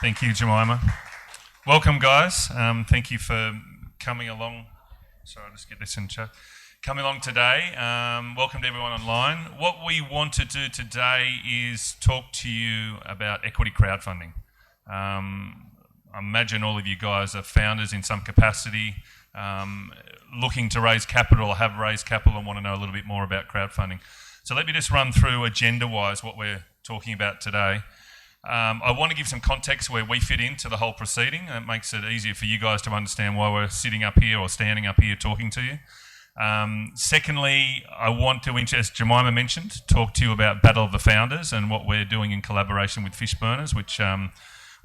Thank you, Jemima. Welcome, guys. Thank you for coming along. Sorry, I'll just get this in chat. Coming along today. Welcome to everyone online. What we want to do today is talk to you about equity crowdfunding. I imagine all of you guys are founders in some capacity, looking to raise capital or have raised capital and want to know a little bit more about crowdfunding. So let me just run through agenda-wise what we're talking about today. I want to give some context where we fit into the whole proceeding. It makes it easier for you guys to understand why we're sitting up here or standing up here talking to you. Secondly, I want to, as Jemima mentioned, talk to you about Battle of the Founders and what we're doing in collaboration with Fishburners, which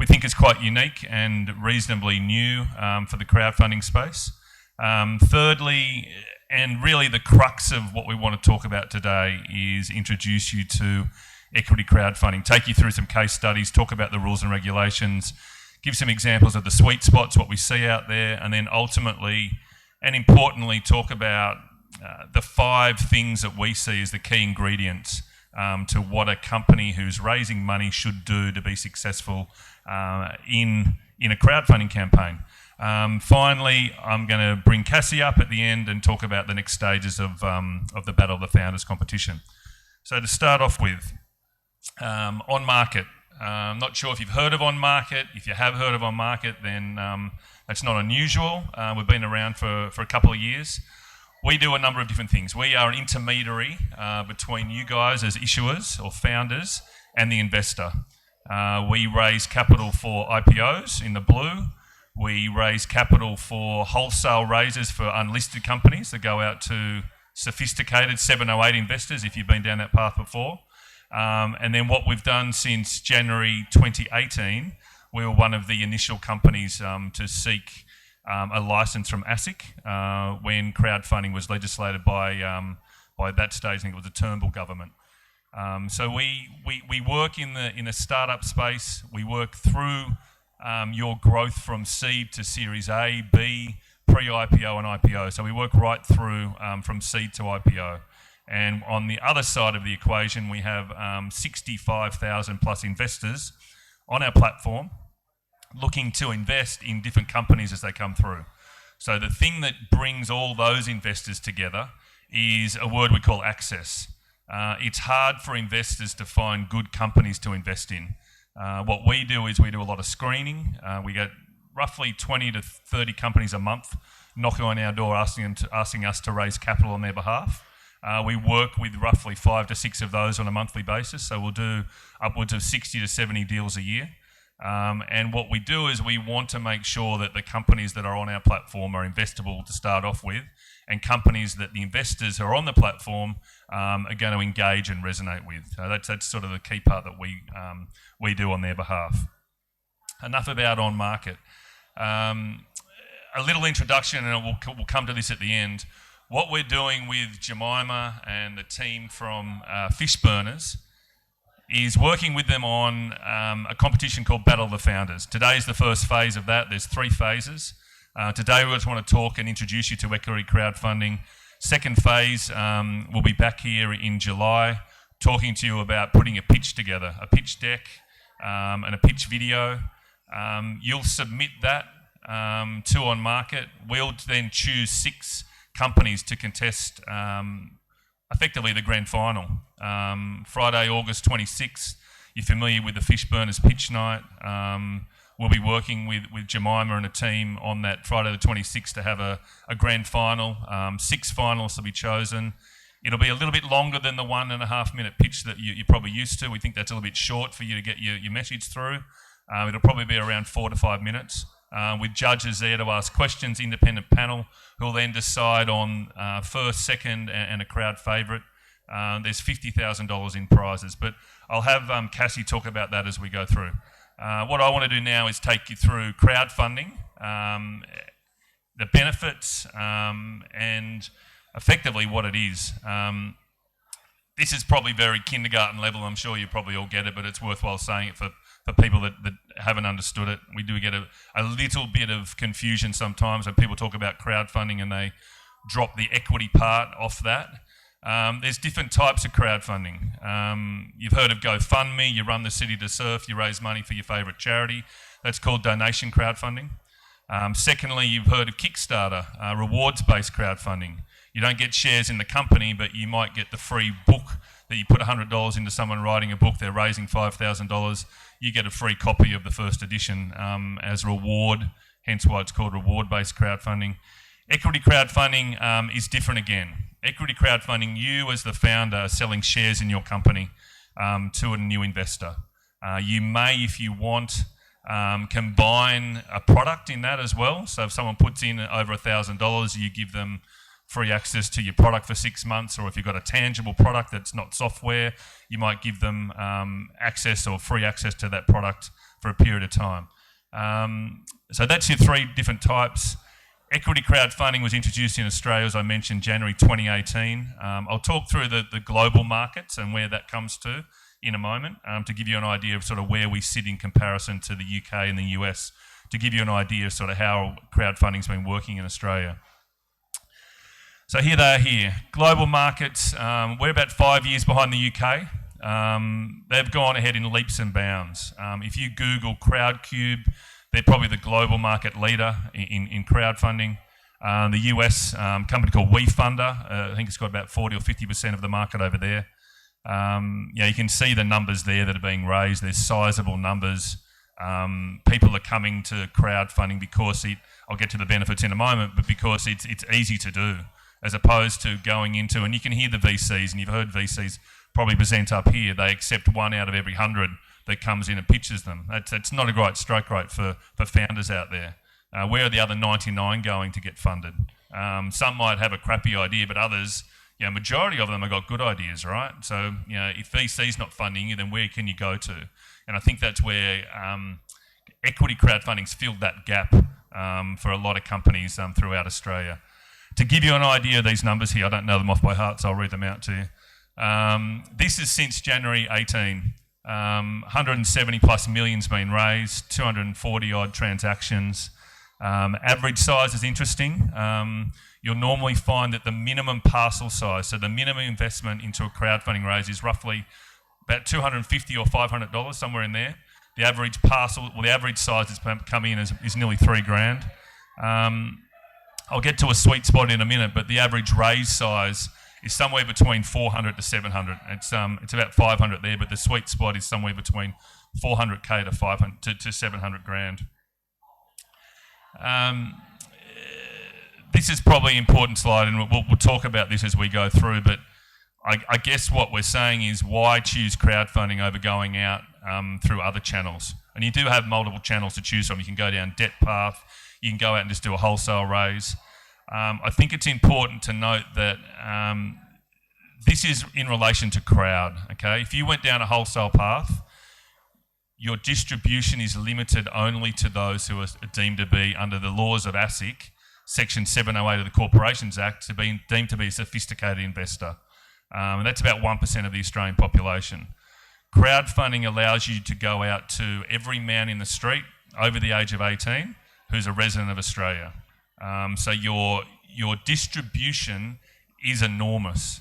we think is quite unique and reasonably new for the crowdfunding space. Thirdly, and really the crux of what we want to talk about today, is introduce you to equity crowdfunding, take you through some case studies, talk about the rules and regulations, give some examples of the sweet spots, what we see out there, and then ultimately and importantly talk about the 5 things that we see as the key ingredients to what a company who's raising money should do to be successful in a crowdfunding campaign. Finally, I'm going to bring Cassie up at the end and talk about the next stages of the Battle of the Founders competition. So to start off with, on market. Not sure if you've heard of On Market. If you have heard of On Market, then that's not unusual. We've been around for a couple of years. We do a number of different things. We are an intermediary between you guys as issuers or founders and the investor. We raise capital for IPOs in the blue. We raise capital for wholesale raises for unlisted companies that go out to sophisticated 708 investors, if you've been down that path before. And then what we've done since January 2018, we were one of the initial companies to seek a license from ASIC when crowdfunding was legislated by that stage. I think it was the Turnbull government. So we work in the startup space. We work through your growth from seed to Series A, B, pre-IPO and IPO. So we work right through from seed to IPO. And on the other side of the equation, we have 65,000 plus investors on our platform looking to invest in different companies as they come through. So the thing that brings all those investors together is a word we call access. It's hard for investors to find good companies to invest in. What we do is we do a lot of screening. We get roughly 20 to 30 companies a month knocking on our door asking us to raise capital on their behalf. We work with roughly 5 to 6 of those on a monthly basis, so we'll do upwards of 60 to 70 deals a year. And what we do is we want to make sure that the companies that are on our platform are investable to start off with, and companies that the investors who are on the platform are going to engage and resonate with. That's sort of the key part that we do on their behalf. Enough about On Market. A little introduction, and we'll come to this at the end. What we're doing with Jemima and the team from Fishburners is working with them on a competition called Battle of the Founders. Today is the first phase of that. There's 3 phases. Today we just want to talk and introduce you to equity crowdfunding. Second phase, we'll be back here in July talking to you about putting a pitch together, a pitch deck and a pitch video. You'll submit that to On Market. We'll then choose 6 companies to contest effectively the grand final. Friday, August 26th, you're familiar with the Fishburners pitch night. We'll be working with Jemima and a team on that Friday the 26th to have a grand final. 6 finalists will be chosen. It'll be a little bit longer than the 1.5 minute pitch that you're probably used to. We think that's a little bit short for you to get your message through. It'll probably be around 4 to 5 minutes. With judges there to ask questions, independent panel, who will then decide on first, second, and a crowd favourite. There's $50,000 in prizes, but I'll have Cassie talk about that as we go through. What I want to do now is take you through crowdfunding, the benefits, and effectively what it is. This is probably very kindergarten level. I'm sure you probably all get it, but it's worthwhile saying it for people that haven't understood it. We do get a little bit of confusion sometimes when people talk about crowdfunding and they drop the equity part off that. There's different types of crowdfunding. You've heard of GoFundMe, you run the city to surf, you raise money for your favourite charity. That's called donation crowdfunding. Secondly, you've heard of Kickstarter, rewards-based crowdfunding. You don't get shares in the company, but you might get the free book that you put $100 into someone writing a book, they're raising $5,000. You get a free copy of the first edition as a reward, hence why it's called reward-based crowdfunding. Equity crowdfunding is different again. Equity crowdfunding, you as the founder are selling shares in your company to a new investor. You may, if you want, combine a product in that as well. So if someone puts in over $1,000, you give them free access to your product for 6 months, or if you've got a tangible product that's not software, you might give them access or free access to that product for a period of time. So that's your three different types. Equity crowdfunding was introduced in Australia, as I mentioned, January 2018. I'll talk through the global markets and where that comes to in a moment to give you an idea of sort of where we sit in comparison to the UK and the US, to give you an idea of sort of how crowdfunding's been working in Australia. So here they are here. Global markets, we're about 5 years behind the UK. They've gone ahead in leaps and bounds. If you Google Crowdcube, they're probably the global market leader in crowdfunding. The US company called WeFunder, I think it's got about 40 or 50% of the market over there. Yeah, you can see the numbers there that are being raised. There's sizable numbers. People are coming to crowdfunding because I'll get to the benefits in a moment, but because it's easy to do, as opposed to going into, and you can hear the VCs, and you've heard VCs probably present up here, they accept 1 out of every 100 that comes in and pitches them. That's not a great stroke rate for founders out there. Where are the other 99 going to get funded? Some might have a crappy idea, but others, majority of them have got good ideas, right? So, if VC's not funding you, then where can you go to? And I think that's where equity crowdfunding's filled that gap for a lot of companies throughout Australia. To give you an idea of these numbers here, I don't know them off by heart, so I'll read them out to you. This is since January 18. 170 plus million's been raised, 240 odd transactions. Average size is interesting. You'll normally find that the minimum parcel size, so the minimum investment into a crowdfunding raise is roughly about $250 or $500, somewhere in there. The average parcel, the average size that's come in is nearly $3,000. I'll get to a sweet spot in a minute, but the average raise size is somewhere between 400 to 700. It's about 500 there, but the sweet spot is somewhere between 400k to 500 to 700 grand. This is probably an important slide, and we'll talk about this as we go through. But I guess what we're saying is, why choose crowdfunding over going out through other channels? And you do have multiple channels to choose from. You can go down debt path. You can go out and just do a wholesale raise. I think it's important to note that this is in relation to crowd, okay? If you went down a wholesale path, your distribution is limited only to those who are deemed to be, under the laws of ASIC, Section 708 of the Corporations Act, to be deemed to be a sophisticated investor. And that's about 1% of the Australian population. Crowdfunding allows you to go out to every man in the street over the age of 18 who's a resident of Australia. So your distribution is enormous.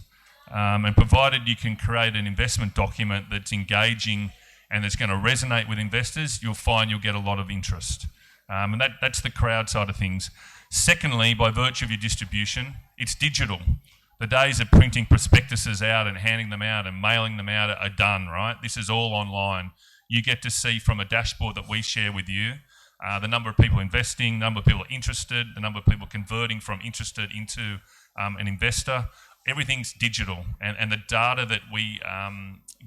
And provided you can create an investment document that's engaging and that's going to resonate with investors, you'll find you'll get a lot of interest. And that's the crowd side of things. Secondly, by virtue of your distribution, it's digital. The days of printing prospectuses out and handing them out and mailing them out are done, right? This is all online. You get to see from a dashboard that we share with you the number of people investing, the number of people interested, the number of people converting from interested into an investor. Everything's digital, and the data that we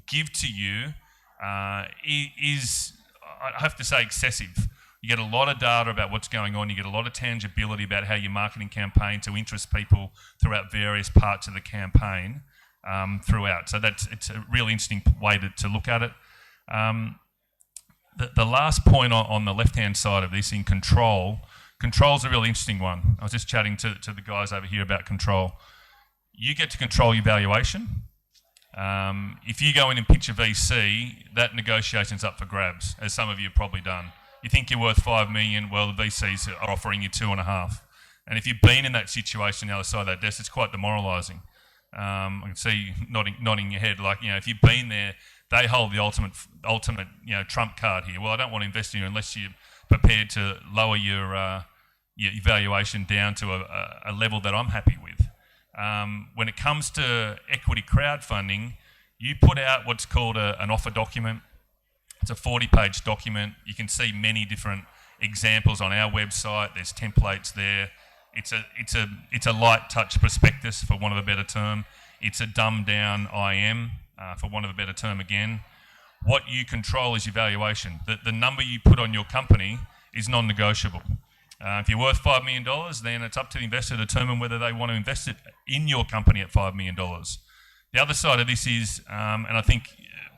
give to you is, I have to say, excessive. You get a lot of data about what's going on. You get a lot of tangibility about how your marketing campaign to interest people throughout various parts of the campaign throughout. So it's a really interesting way to look at it. The last point on the left-hand side of this, in control's a really interesting one. I was just chatting to the guys over here about control. You get to control your valuation. If you go in and pitch a VC, that negotiation's up for grabs, as some of you have probably done. You think you're worth 5 million, well, the VCs are offering you 2.5. And if you've been in that situation on the other side of that desk, it's quite demoralising. I can see you nodding your head, like, if you've been there, they hold the ultimate trump card here. Well, I don't want to invest in you unless you're prepared to lower your valuation down to a level that I'm happy with. When it comes to equity crowdfunding, you put out what's called an offer document. It's a 40-page document. You can see many different examples on our website. There's templates there. It's a light touch prospectus, for want of a better term. It's a dumbed down IM, for want of a better term again. What you control is your valuation. The number you put on your company is non-negotiable. If you're worth $5 million, then it's up to the investor to determine whether they want to invest it in your company at $5 million. The other side of this is, and I think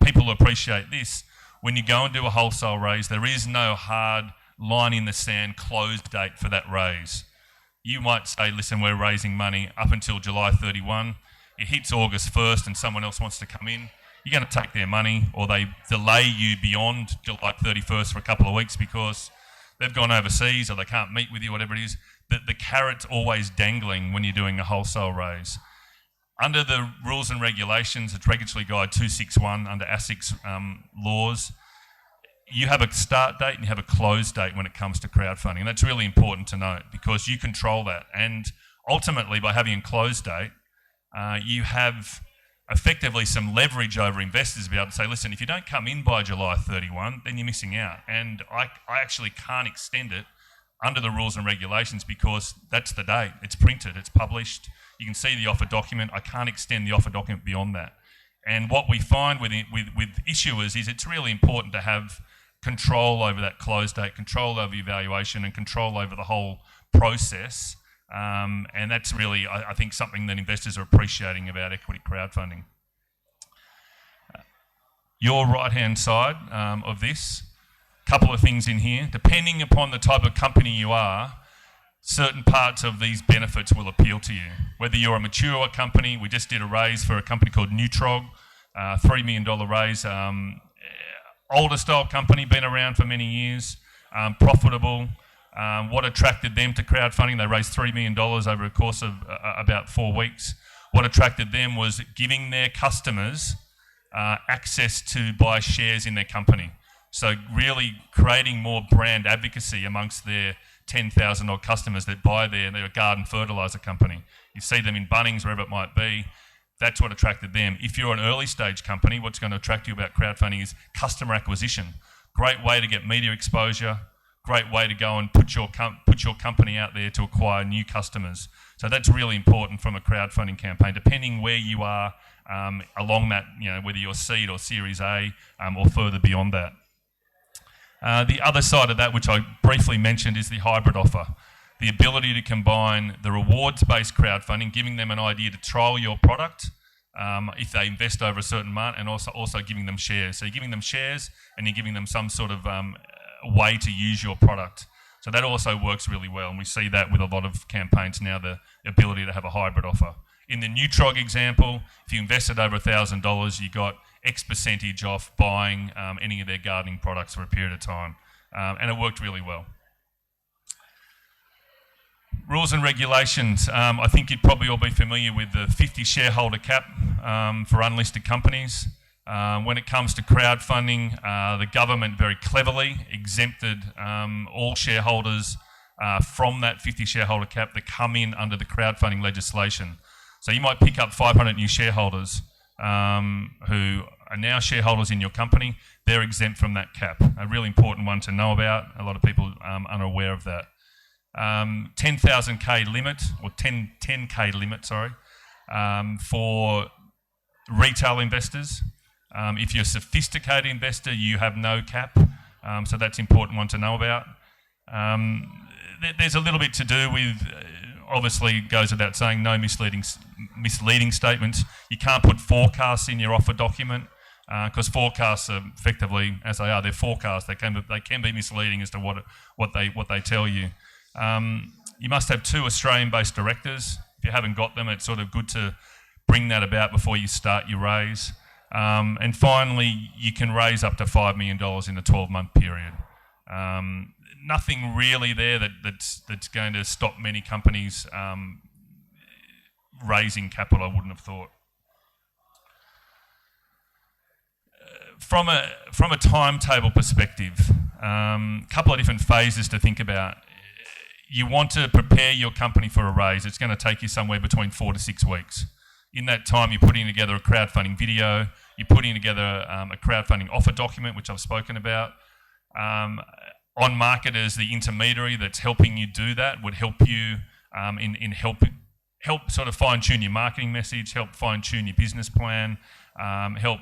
people appreciate this, when you go and do a wholesale raise, there is no hard line in the sand close date for that raise. You might say, listen, we're raising money up until July 31. It hits August 1st and someone else wants to come in. You're going to take their money, or they delay you beyond July 31st for a couple of weeks because they've gone overseas or they can't meet with you, whatever it is. The carrot's always dangling when you're doing a wholesale raise. Under the rules and regulations, it's Regulatory Guide 261 under ASIC's laws, you have a start date and you have a close date when it comes to crowdfunding. And that's really important to note because you control that. And ultimately, by having a close date, you have effectively some leverage over investors to be able to say, listen, if you don't come in by July 31, then you're missing out. And I actually can't extend it under the rules and regulations because that's the date. It's printed, it's published. You can see the offer document. I can't extend the offer document beyond that. And what we find with issuers is it's really important to have control over that close date, control over your valuation, and control over the whole process. And that's really, I think, something that investors are appreciating about equity crowdfunding. Your right-hand side of this, couple of things in here. Depending upon the type of company you are, certain parts of these benefits will appeal to you. Whether you're a mature company, we just did a raise for a company called Nutrog, $3 million raise. Older style company, been around for many years, profitable. What attracted them to crowdfunding? They raised $3 million over a course of about 4 weeks. What attracted them was giving their customers access to buy shares in their company. So really creating more brand advocacy amongst their 10,000 odd customers that buy their garden fertiliser company. You see them in Bunnings, wherever it might be. That's what attracted them. If you're an early stage company, what's going to attract you about crowdfunding is customer acquisition. Great way to get media exposure. Great way to go and put your company out there to acquire new customers. So that's really important from a crowdfunding campaign, depending where you are along that, whether you're seed or Series A or further beyond that. The other side of that, which I briefly mentioned, is the hybrid offer. The ability to combine the rewards-based crowdfunding, giving them an idea to trial your product if they invest over a certain amount, and also giving them shares. So you're giving them shares and you're giving them some sort of way to use your product. So that also works really well, and we see that with a lot of campaigns now, the ability to have a hybrid offer. In the Nutrog example, if you invested over $1,000, you got X percentage off buying any of their gardening products for a period of time, and it worked really well. Rules and regulations. I think you'd probably all be familiar with the 50 shareholder cap for unlisted companies. When it comes to crowdfunding, the government very cleverly exempted all shareholders from that 50 shareholder cap that come in under the crowdfunding legislation. So you might pick up 500 new shareholders who are now shareholders in your company. They're exempt from that cap. A really important one to know about. A lot of people are unaware of that. 10,000K limit, or 10K limit, sorry, for retail investors. If you're a sophisticated investor, you have no cap, so that's an important one to know about. There's a little bit to do with, obviously it goes without saying, no misleading statements. You can't put forecasts in your offer document because forecasts are effectively, as they are, they're forecasts. They can be misleading as to what they tell you. You must have 2 Australian-based directors. If you haven't got them, it's sort of good to bring that about before you start your raise. And finally, you can raise up to $5 million in a 12-month period. Nothing really there that's going to stop many companies raising capital, I wouldn't have thought. From a timetable perspective, a couple of different phases to think about. You want to prepare your company for a raise. It's going to take you somewhere between 4 to 6 weeks. In that time, you're putting together a crowdfunding video, you're putting together a crowdfunding offer document, which I've spoken about. On market as the intermediary that's helping you do that would help you help sort of fine-tune your marketing message, help fine-tune your business plan, help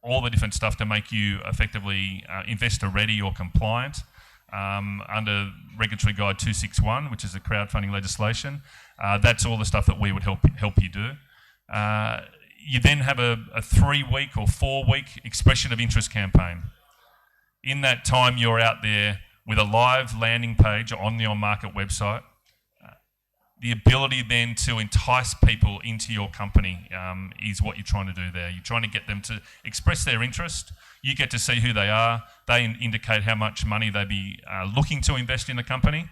all the different stuff to make you effectively investor ready or compliant under Regulatory Guide 261, which is the crowdfunding legislation. That's all the stuff that we would help you do. You then have a 3-week or 4-week expression of interest campaign. In that time, you're out there with a live landing page on the on-market website. The ability then to entice people into your company is what you're trying to do there. You're trying to get them to express their interest. You get to see who they are. They indicate how much money they'd be looking to invest in the company.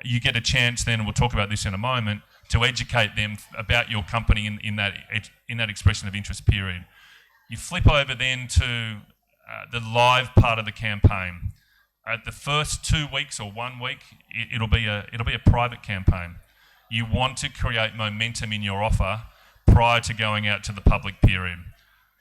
You get a chance then, and we'll talk about this in a moment, to educate them about your company in that expression of interest period. You flip over then to the live part of the campaign. At the first 2 weeks or 1 week, it'll be a private campaign. You want to create momentum in your offer prior to going out to the public period.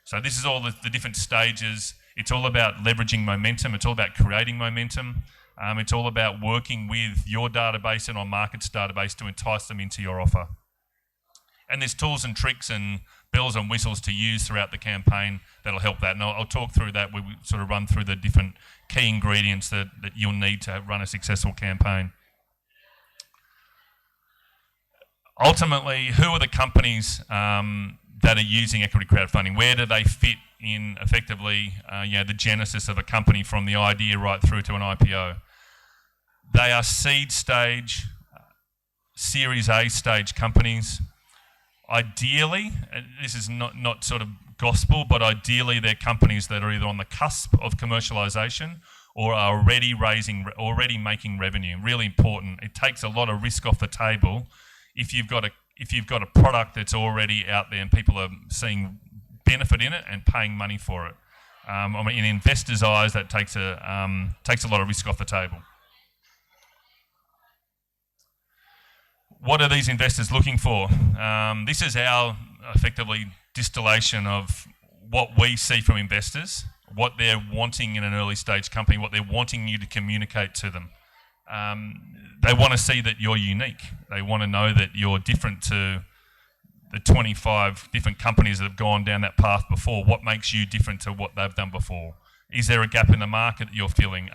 So this is all the different stages. It's all about leveraging momentum. It's all about creating momentum. It's all about working with your database and on market's database to entice them into your offer. And there's tools and tricks and bells and whistles to use throughout the campaign that'll help that. And I'll talk through that. We sort of run through the different key ingredients that you'll need to run a successful campaign. Ultimately, who are the companies that are using equity crowdfunding? Where do they fit in effectively the genesis of a company from the idea right through to an IPO? They are seed stage, Series A stage companies. Ideally, and this is not sort of gospel, but ideally they're companies that are either on the cusp of commercialisation or are already making revenue. Really important. It takes a lot of risk off the table if you've got a product that's already out there and people are seeing benefit in it and paying money for it. In investors' eyes, that takes a lot of risk off the table. What are these investors looking for? This is our effectively distillation of what we see from investors, what they're wanting in an early stage company, what they're wanting you to communicate to them. They want to see that you're unique. They want to know that you're different to the 25 different companies that have gone down that path before. What makes you different to what they've done before? Is there a gap in the market that you're filling?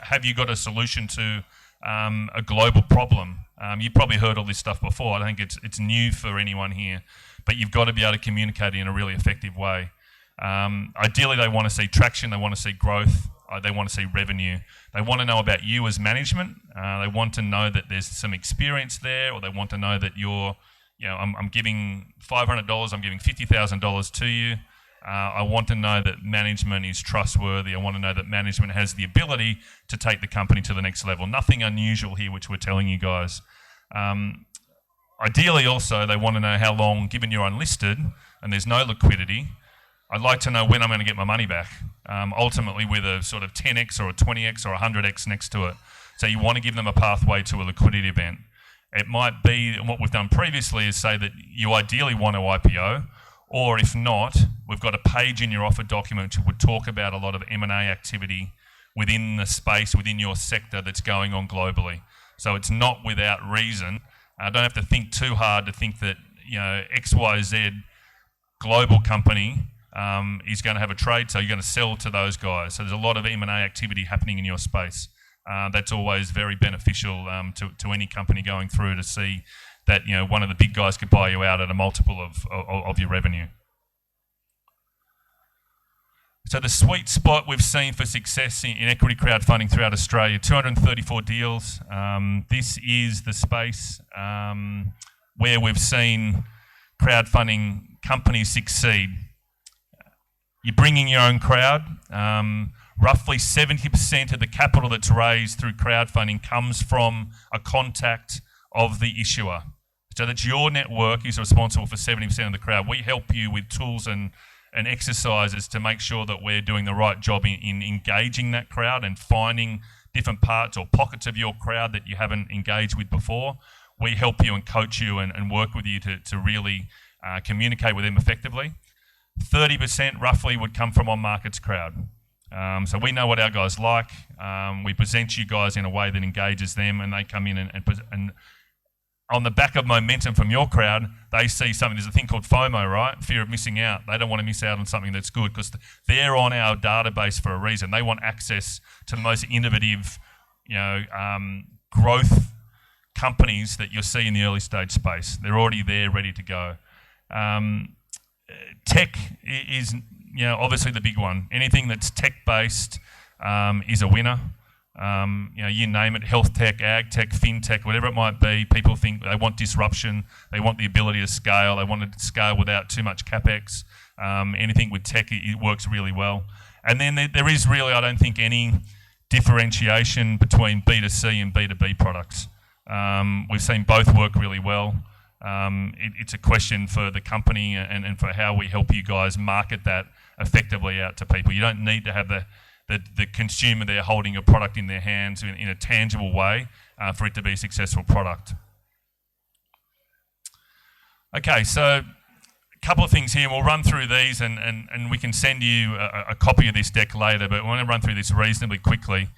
Have you got a solution to a global problem? You've probably heard all this stuff before. I don't think it's new for anyone here, but you've got to be able to communicate in a really effective way. Ideally, they want to see traction. They want to see growth. They want to see revenue. They want to know about you as management. They want to know that there's some experience there, or they want to know that I'm giving $500, I'm giving $50,000 to you. I want to know that management is trustworthy. I want to know that management has the ability to take the company to the next level. Nothing unusual here, which we're telling you guys. Ideally also, they want to know how long, given you're unlisted and there's no liquidity, I'd like to know when I'm going to get my money back, ultimately with a sort of 10x or a 20x or a 100x next to it. So you want to give them a pathway to a liquidity event. It might be, and what we've done previously is say that you ideally want to IPO, or if not, we've got a page in your offer document which would talk about a lot of M&A activity within the space, within your sector that's going on globally. So it's not without reason. I don't have to think too hard to think that XYZ global company is going to have a trade, so you're going to sell to those guys. So there's a lot of M&A activity happening in your space. That's always very beneficial to any company going through to see that one of the big guys could buy you out at a multiple of your revenue. So the sweet spot we've seen for success in equity crowdfunding throughout Australia, 234 deals. This is the space where we've seen crowdfunding companies succeed. You're bringing your own crowd. Roughly 70% of the capital that's raised through crowdfunding comes from a contact of the issuer. So that's your network is responsible for 70% of the crowd. We help you with tools and exercises to make sure that we're doing the right job in engaging that crowd and finding different parts or pockets of your crowd that you haven't engaged with before. We help you and coach you and work with you to really communicate with them effectively. 30% roughly would come from on-markets crowd. So we know what our guys like. We present you guys in a way that engages them, and they come in and on the back of momentum from your crowd, they see something. There's a thing called FOMO, right? Fear of missing out. They don't want to miss out on something that's good because they're on our database for a reason. They want access to the most innovative, growth companies that you'll see in the early stage space. They're already there, ready to go. Tech is, obviously the big one. Anything that's tech-based is a winner. You name it, health tech, ag tech, fintech, whatever it might be, people think they want disruption, they want the ability to scale, they want to scale without too much capex. Anything with tech, it works really well. And then there is really, I don't think, any differentiation between B2C and B2B products. We've seen both work really well. It's a question for the company and for how we help you guys market that effectively out to people. You don't need to have the consumer there holding your product in their hands in a tangible way for it to be a successful product. Okay, so a couple of things here. We'll run through these and we can send you a copy of this deck later, but we want to run through this reasonably quickly.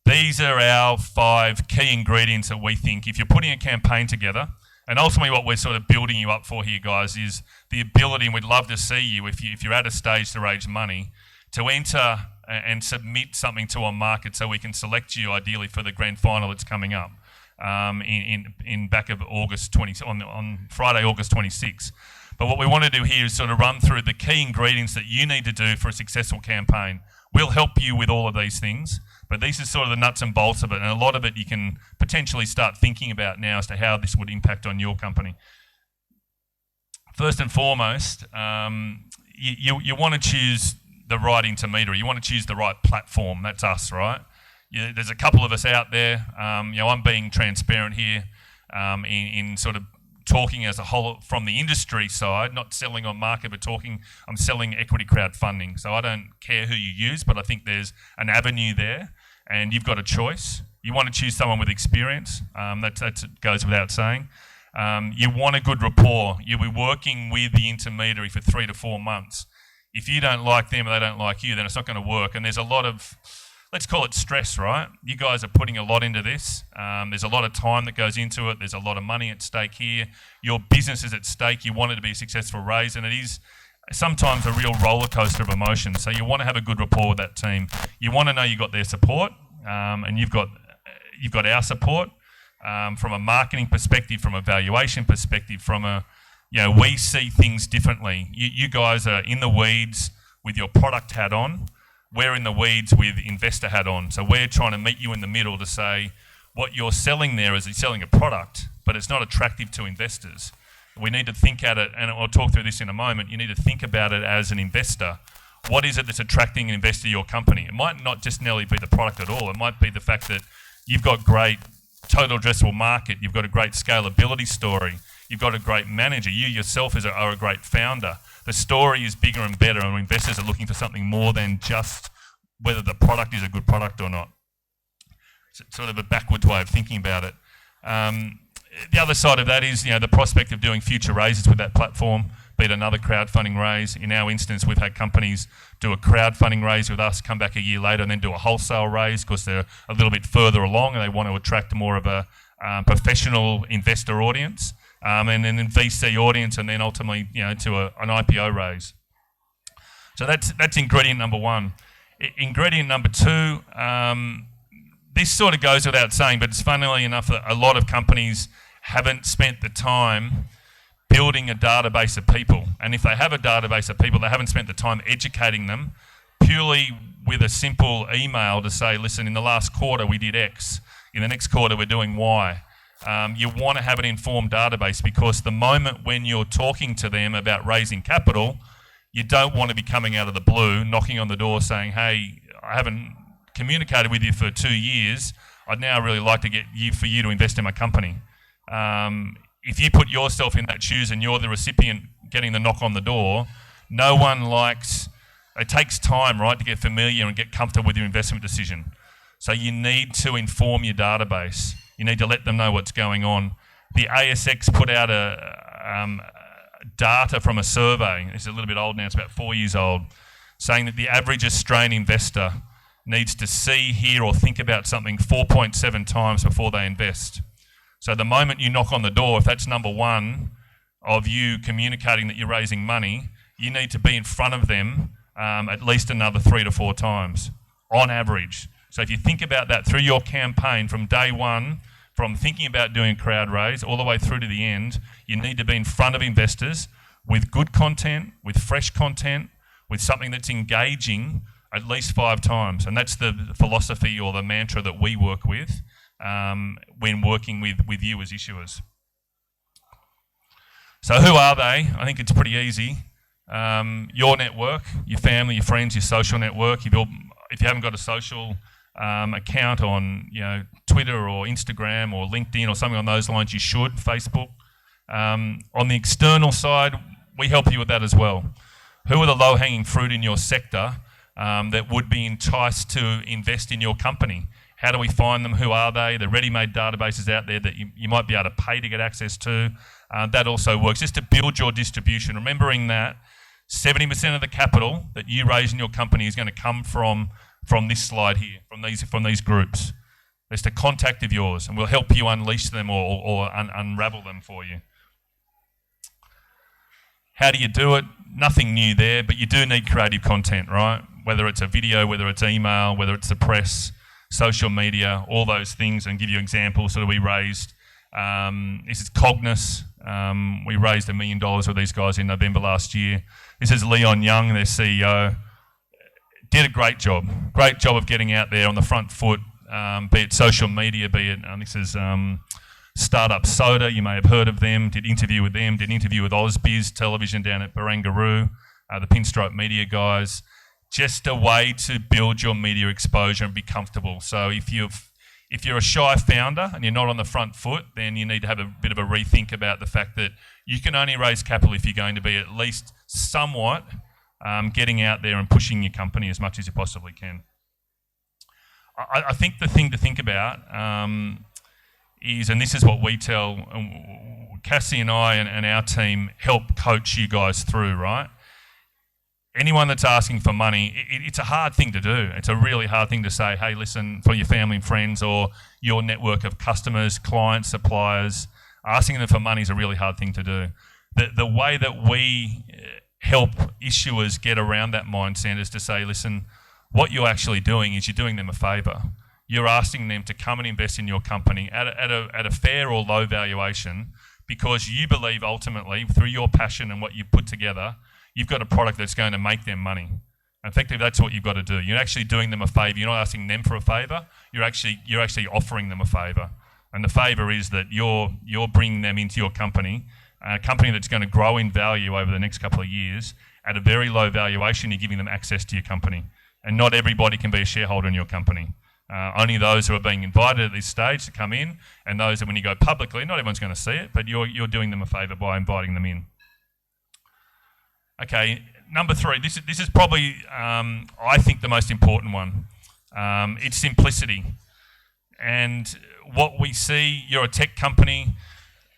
These are our 5 key ingredients that we think, if you're putting a campaign together, and ultimately what we're sort of building you up for here, guys, is the ability, and we'd love to see you, if you're at a stage to raise money, to enter and submit something to on market so we can select you ideally for the grand final that's coming up in back of August 20, on Friday, August 26. But what we want to do here is sort of run through the key ingredients that you need to do for a successful campaign. We'll help you with all of these things, but these are sort of the nuts and bolts of it, and a lot of it you can potentially start thinking about now as to how this would impact on your company. First and foremost, you want to choose the right intermediary. You want to choose the right platform. That's us, right? There's a couple of us out there. I'm being transparent here in sort of talking as a whole from the industry side, not selling on market, but I'm selling equity crowdfunding. So I don't care who you use, but I think there's an avenue there and you've got a choice. You want to choose someone with experience. That goes without saying. You want a good rapport. You'll be working with the intermediary for 3 to 4 months. If you don't like them or they don't like you, then it's not going to work. And there's a lot of, let's call it stress, right? You guys are putting a lot into this. There's a lot of time that goes into it. There's a lot of money at stake here. Your business is at stake. You want it to be a successful raise, and it is sometimes a real roller coaster of emotions. So you want to have a good rapport with that team. You want to know you got their support, and you've got our support from a marketing perspective, from a valuation perspective, from a we see things differently. You guys are in the weeds with your product hat on. We're in the weeds with investor hat on. So we're trying to meet you in the middle to say what you're selling there is you're selling a product, but it's not attractive to investors. We need to think at it, and I'll talk through this in a moment, you need to think about it as an investor. What is it that's attracting an investor to your company? It might not just nearly be the product at all. It might be the fact that you've got great total addressable market, you've got a great scalability story, you've got a great manager, you yourself are a great founder. The story is bigger and better, and investors are looking for something more than just whether the product is a good product or not. It's sort of a backwards way of thinking about it. The other side of that is the prospect of doing future raises with that platform, be it another crowdfunding raise. In our instance, we've had companies do a crowdfunding raise with us, come back a year later and then do a wholesale raise because they're a little bit further along and they want to attract more of a professional investor audience, and then a VC audience, and then ultimately to an IPO raise. So that's ingredient number 1. Ingredient number 2, this sort of goes without saying, but it's funnily enough that a lot of companies haven't spent the time building a database of people. And if they have a database of people, they haven't spent the time educating them purely with a simple email to say, listen, in the last quarter we did X, in the next quarter we're doing Y. You want to have an informed database because the moment when you're talking to them about raising capital, you don't want to be coming out of the blue, knocking on the door saying, hey, I haven't communicated with you for 2 years. I'd now really like to get you to invest in my company. if you put yourself in that shoes and you're the recipient getting the knock on the door, no one likes, it takes time, right, to get familiar and get comfortable with your investment decision. So you need to inform your database. You need to let them know what's going on. The ASX put out data from a survey, it's a little bit old now, it's about 4 years old, saying that the average Australian investor needs to see, hear or think about something 4.7 times before they invest. So the moment you knock on the door, if that's number one of you communicating that you're raising money, you need to be in front of them at least another 3 to 4 times on average. So if you think about that through your campaign from day one, from thinking about doing a crowd raise all the way through to the end, you need to be in front of investors with good content, with fresh content, with something that's engaging at least 5 times. And that's the philosophy or the mantra that we work with when working with you as issuers. So who are they? I think it's pretty easy. Your network, your family, your friends, your social network. If you haven't got a social account on Twitter or Instagram or LinkedIn or something on those lines, you should. Facebook. On the external side, we help you with that as well. Who are the low-hanging fruit in your sector that would be enticed to invest in your company? How do we find them? Who are they? The ready-made databases out there that you might be able to pay to get access to. That also works, just to build your distribution, remembering that 70% of the capital that you raise in your company is going to come from this slide here, from these groups. It's a contact of yours, and we'll help you unleash them or unravel them for you. How do you do it? Nothing new there, but you do need creative content, right? Whether it's a video, whether it's email, whether it's the press, social media, all those things, and give you examples that we raised. This is Cognos. We raised $1 million with these guys in November last year. This is Leon Young, their CEO. Did a great job of getting out there on the front foot, be it social media, be it, this is Startup Soda, you may have heard of them, did interview with them, did interview with Ausbiz Television down at Barangaroo, the Pinstripe Media guys. Just a way to build your media exposure and be comfortable. So if you're a shy founder and you're not on the front foot, then you need to have a bit of a rethink about the fact that you can only raise capital if you're going to be at least somewhat getting out there and pushing your company as much as you possibly can. I think the thing to think about is, and this is what we tell, Cassie and I and our team help coach you guys through, right? Anyone that's asking for money, it's a hard thing to do. It's a really hard thing to say, hey, listen, for your family and friends or your network of customers, clients, suppliers, asking them for money is a really hard thing to do. The way that we help issuers get around that mindset is to say, listen, what you're actually doing is you're doing them a favour. You're asking them to come and invest in your company at a fair or low valuation because you believe ultimately, through your passion and what you've put together, you've got a product that's going to make them money. Effectively, that's what you've got to do. You're actually doing them a favour. You're not asking them for a favour. You're actually offering them a favour. And the favour is that you're bringing them into your company, a company that's going to grow in value over the next couple of years at a very low valuation. You're giving them access to your company. And not everybody can be a shareholder in your company. Only those who are being invited at this stage to come in, and those that when you go publicly, not everyone's going to see it, but you're doing them a favour by inviting them in. Okay, number 3, this is probably, I think, the most important one. It's simplicity. And what we see, you're a tech company,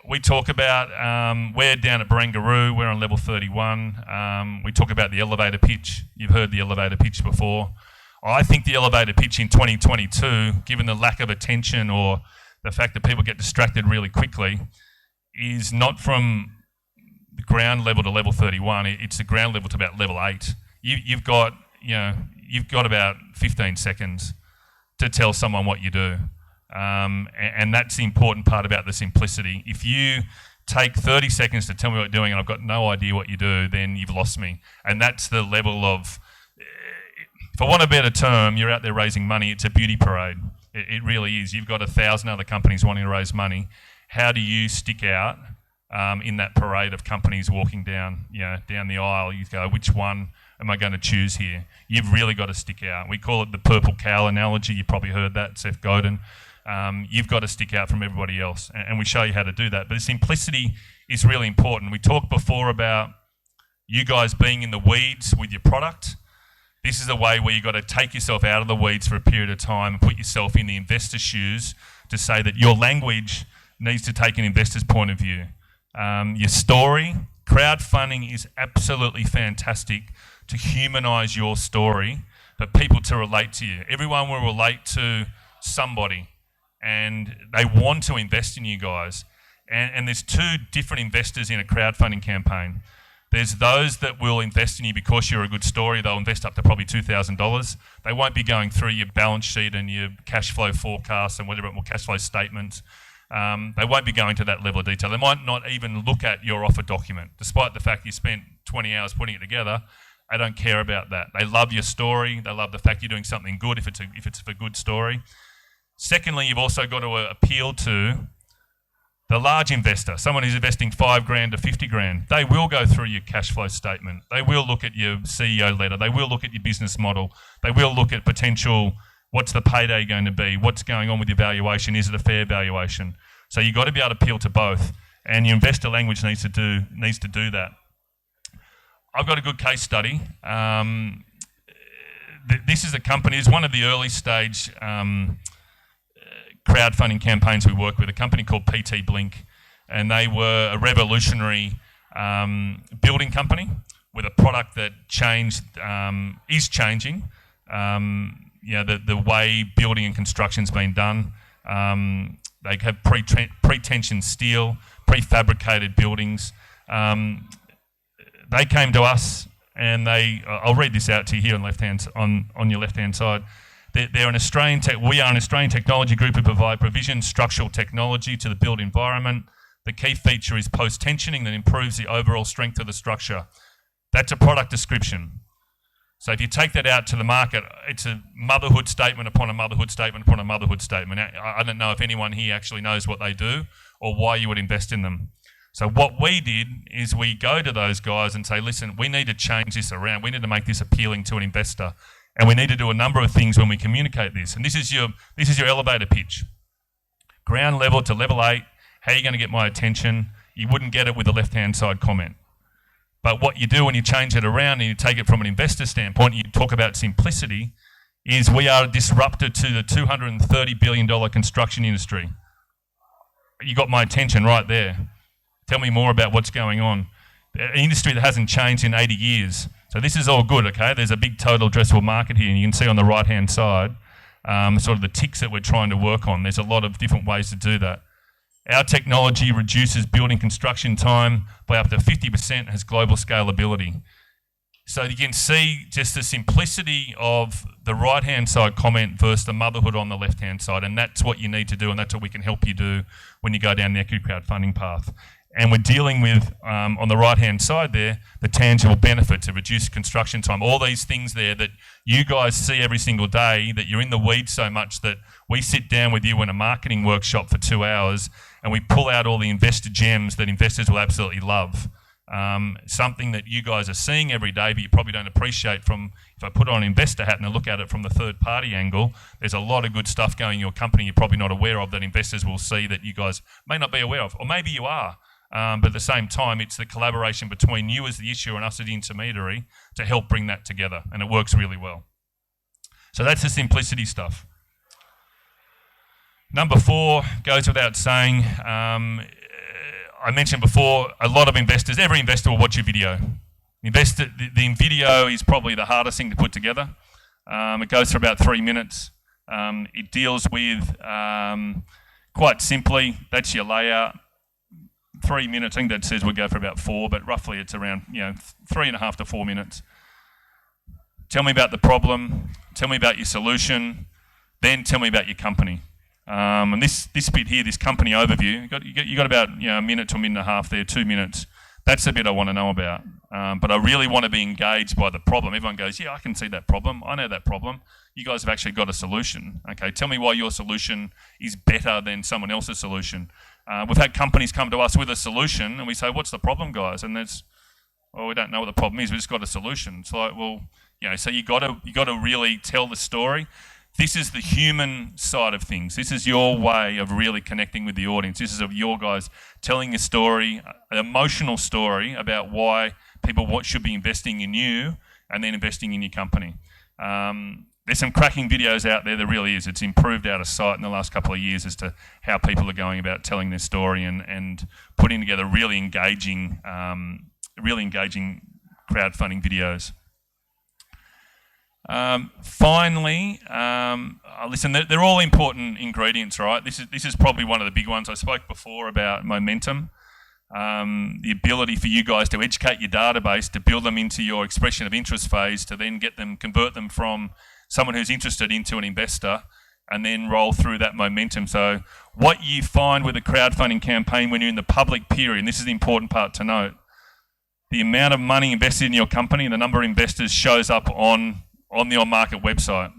we talk about, we're down at Barangaroo, we're on level 31. We talk about the elevator pitch. You've heard the elevator pitch before. I think the elevator pitch in 2022, given the lack of attention or the fact that people get distracted really quickly, is not from the ground level to level 31. It's the ground level to about level 8. You've got about 15 seconds to tell someone what you do. And that's the important part about the simplicity. If you take 30 seconds to tell me what you're doing and I've got no idea what you do, then you've lost me. And that's the level of, for want of a better term, you're out there raising money. It's a beauty parade. It really is. You've got 1,000 other companies wanting to raise money. How do you stick out in that parade of companies walking down the aisle? You go, which one am I going to choose here? You've really got to stick out. We call it the purple cow analogy. You probably heard that, Seth Godin. you've got to stick out from everybody else. And we show you how to do that. But the simplicity is really important. We talked before about you guys being in the weeds with your product. This is a way where you've got to take yourself out of the weeds for a period of time and put yourself in the investor's shoes to say that your language needs to take an investor's point of view. Your story, crowdfunding is absolutely fantastic to humanise your story, but people to relate to you. Everyone will relate to somebody and they want to invest in you guys. And there's two different investors in a crowdfunding campaign. There's those that will invest in you because you're a good story. They'll invest up to probably $2,000. They won't be going through your balance sheet and your cash flow forecasts and whatever, cash flow statements. They won't be going to that level of detail. They might not even look at your offer document. Despite the fact you spent 20 hours putting it together, they don't care about that. They love your story. They love the fact you're doing something good if it's a good story. Secondly, you've also got to appeal to the large investor, someone who's investing $5,000 to $50,000. They will go through your cash flow statement. They will look at your CEO letter. They will look at your business model. They will look at potential, what's the payday going to be? What's going on with your valuation? Is it a fair valuation? So you've got to be able to appeal to both. And your investor language needs to do that. I've got a good case study. This is a company, it's one of the early stage crowdfunding campaigns we work with, a company called PT Blink, and they were a revolutionary building company with a product that is changing the way building and construction's been done. They have pre-tension steel, prefabricated buildings. They came to us and I'll read this out to you here on your left-hand side. They're an we are an Australian technology group who provide provision structural technology to the built environment. The key feature is post-tensioning that improves the overall strength of the structure. That's a product description. So if you take that out to the market, it's a motherhood statement upon a motherhood statement upon a motherhood statement. I don't know if anyone here actually knows what they do or why you would invest in them. So what we did is we go to those guys and say, listen, we need to change this around. We need to make this appealing to an investor. And we need to do a number of things when we communicate this. And this is your elevator pitch. Ground level to level 8, how are you going to get my attention? You wouldn't get it with a left-hand side comment. But what you do when you change it around and you take it from an investor standpoint, you talk about simplicity, is we are a disruptor to the $230 billion construction industry. You got my attention right there. Tell me more about what's going on. An industry that hasn't changed in 80 years. So this is all good, okay? There's a big total addressable market here, and you can see on the right-hand side sort of the ticks that we're trying to work on. There's a lot of different ways to do that. Our technology reduces building construction time by up to 50%, has global scalability. So you can see just the simplicity of the right-hand side comment versus the motherhood on the left-hand side, and that's what you need to do, and that's what we can help you do when you go down the equity crowdfunding path. And we're dealing with, on the right-hand side there, the tangible benefits of reduced construction time. All these things there that you guys see every single day, that you're in the weeds so much that we sit down with you in a marketing workshop for 2 hours and we pull out all the investor gems that investors will absolutely love. Something that you guys are seeing every day, but you probably don't appreciate from, if I put on an investor hat and I look at it from the third party angle, there's a lot of good stuff going in your company you're probably not aware of that investors will see that you guys may not be aware of, or maybe you are. But at the same time, it's the collaboration between you as the issuer and us as the intermediary to help bring that together, and it works really well. So that's the simplicity stuff. Number 4 goes without saying. I mentioned before, a lot of investors, every investor will watch your video. The video is probably the hardest thing to put together. It goes for about 3 minutes. It deals with, quite simply, that's your layout. 3 minutes, I think that says we'll go for about 4, but roughly it's around 3.5 to 4 minutes. Tell me about the problem, tell me about your solution, then tell me about your company. And this bit here, this company overview, you got about a minute to a minute and a half there, 2 minutes. That's the bit I want to know about. But I really want to be engaged by the problem. Everyone goes, yeah, I can see that problem. I know that problem. You guys have actually got a solution. Okay, tell me why your solution is better than someone else's solution. We've had companies come to us with a solution and we say, what's the problem, guys? And we don't know what the problem is. We just got a solution. It's like, well, so you got to really tell the story. This is the human side of things. This is your way of really connecting with the audience. This is of your guys telling a story, an emotional story about why people should be investing in you and then investing in your company. There's some cracking videos out there, there really is. It's improved out of sight in the last couple of years as to how people are going about telling their story and putting together really engaging crowdfunding videos. Finally, listen, they're all important ingredients, right? This is probably one of the big ones. I spoke before about momentum, the ability for you guys to educate your database, to build them into your expression of interest phase, to then convert them from someone who's interested into an investor, and then roll through that momentum. So what you find with a crowdfunding campaign when you're in the public period, and this is the important part to note, the amount of money invested in your company and the number of investors shows up on the on-market website.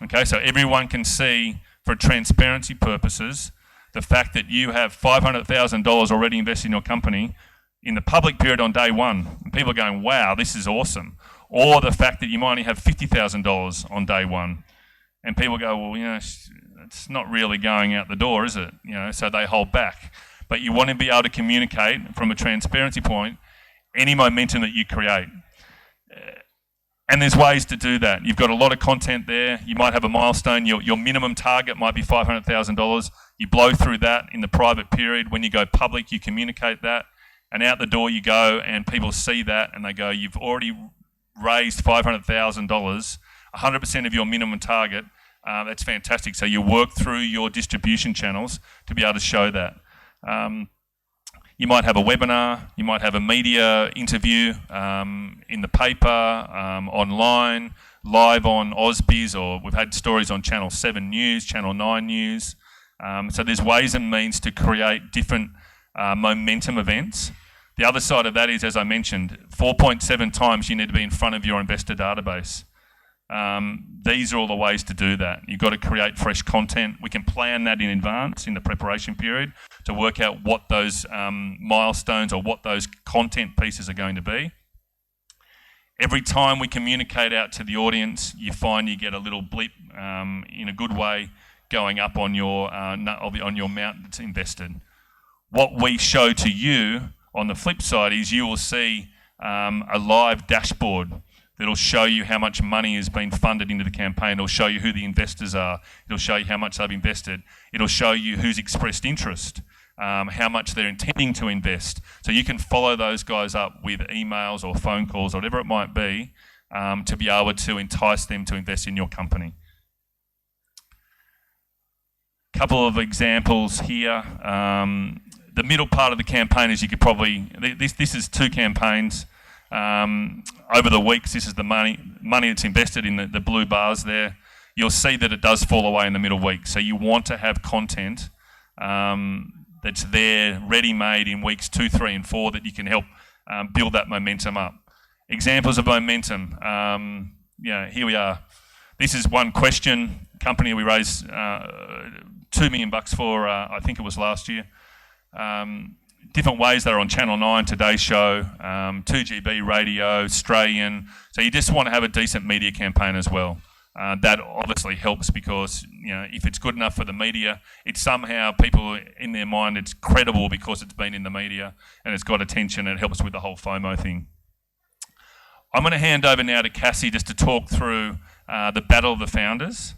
Okay, so everyone can see, for transparency purposes, the fact that you have $500,000 already invested in your company in the public period on day one. And people are going, wow, this is awesome. Or the fact that you might only have $50,000 on day one. And people go, well, it's not really going out the door, is it? So they hold back. But you want to be able to communicate from a transparency point any momentum that you create. And there's ways to do that. You've got a lot of content there. You might have a milestone. Your minimum target might be $500,000. You blow through that in the private period. When you go public, you communicate that. And out the door you go, and people see that, and they go, you've already raised $500,000, 100% of your minimum target. That's fantastic. So you work through your distribution channels to be able to show that. You might have a webinar, you might have a media interview in the paper, online, live on Ausbiz, or we've had stories on Channel 7 News, Channel 9 News. So there's ways and means to create different momentum events. The other side of that is, as I mentioned, 4.7 times you need to be in front of your investor database. These are all the ways to do that. You've got to create fresh content. We can plan that in advance in the preparation period to work out what those milestones or what those content pieces are going to be. Every time we communicate out to the audience, you find you get a little blip in a good way going up on your amount that's invested. What we show to you on the flip side is you will see a live dashboard that'll show you how much money has been funded into the campaign. It'll show you who the investors are. It'll show you how much they've invested. It'll show you who's expressed interest, how much they're intending to invest. So you can follow those guys up with emails or phone calls, or whatever it might be, to be able to entice them to invest in your company. Couple of examples here. The middle part of the campaign is you could probably, this is 2 campaigns. Over the weeks, this is the money that's invested in the blue bars there. You'll see that it does fall away in the middle week. So you want to have content that's there, ready-made in weeks 2, 3, and 4 that you can help build that momentum up. Examples of momentum. Here we are. This is one question. Company we raised $2 million for, I think it was last year. Different ways. They're on Channel 9, Today Show, 2GB Radio, Australian. So you just want to have a decent media campaign as well. That obviously helps because, if it's good enough for the media, it's somehow people in their mind, it's credible because it's been in the media and it's got attention, and it helps with the whole FOMO thing. I'm going to hand over now to Cassie just to talk through the Battle of the Founders.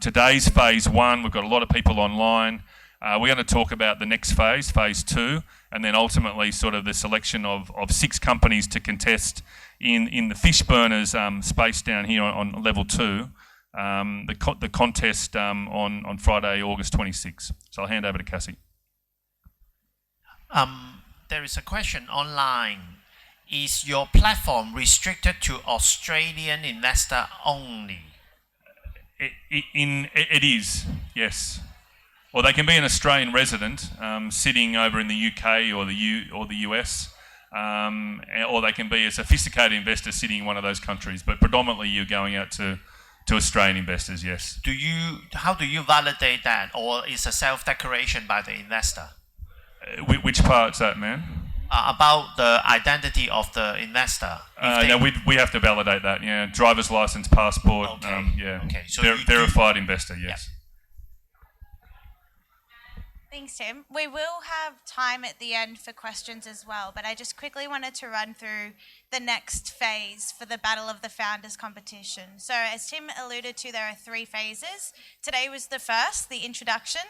Today's phase 1, we've got a lot of people online. We're going to talk about the next phase, phase 2, and then ultimately sort of the selection of 6 companies to contest in the fish burners space down here on level 2, the contest on Friday, August 26. So I'll hand over to Cassie. There is a question online. Is your platform restricted to Australian investor only? It is, yes. Or they can be an Australian resident sitting over in the UK or the US, or they can be a sophisticated investor sitting in one of those countries. But predominantly, you're going out to Australian investors. Yes. How do you validate that, or is a self-declaration by the investor? Which part's that, man? about the identity of the investor? No, we have to validate that. Yeah, driver's license, passport. Okay. Yeah. Okay. So verified investor. Yes. Thanks, Tim. We will have time at the end for questions as well, but I just quickly wanted to run through the next phase for the Battle of the Founders competition. So as Tim alluded to, there are 3 phases. Today was the first, the introduction.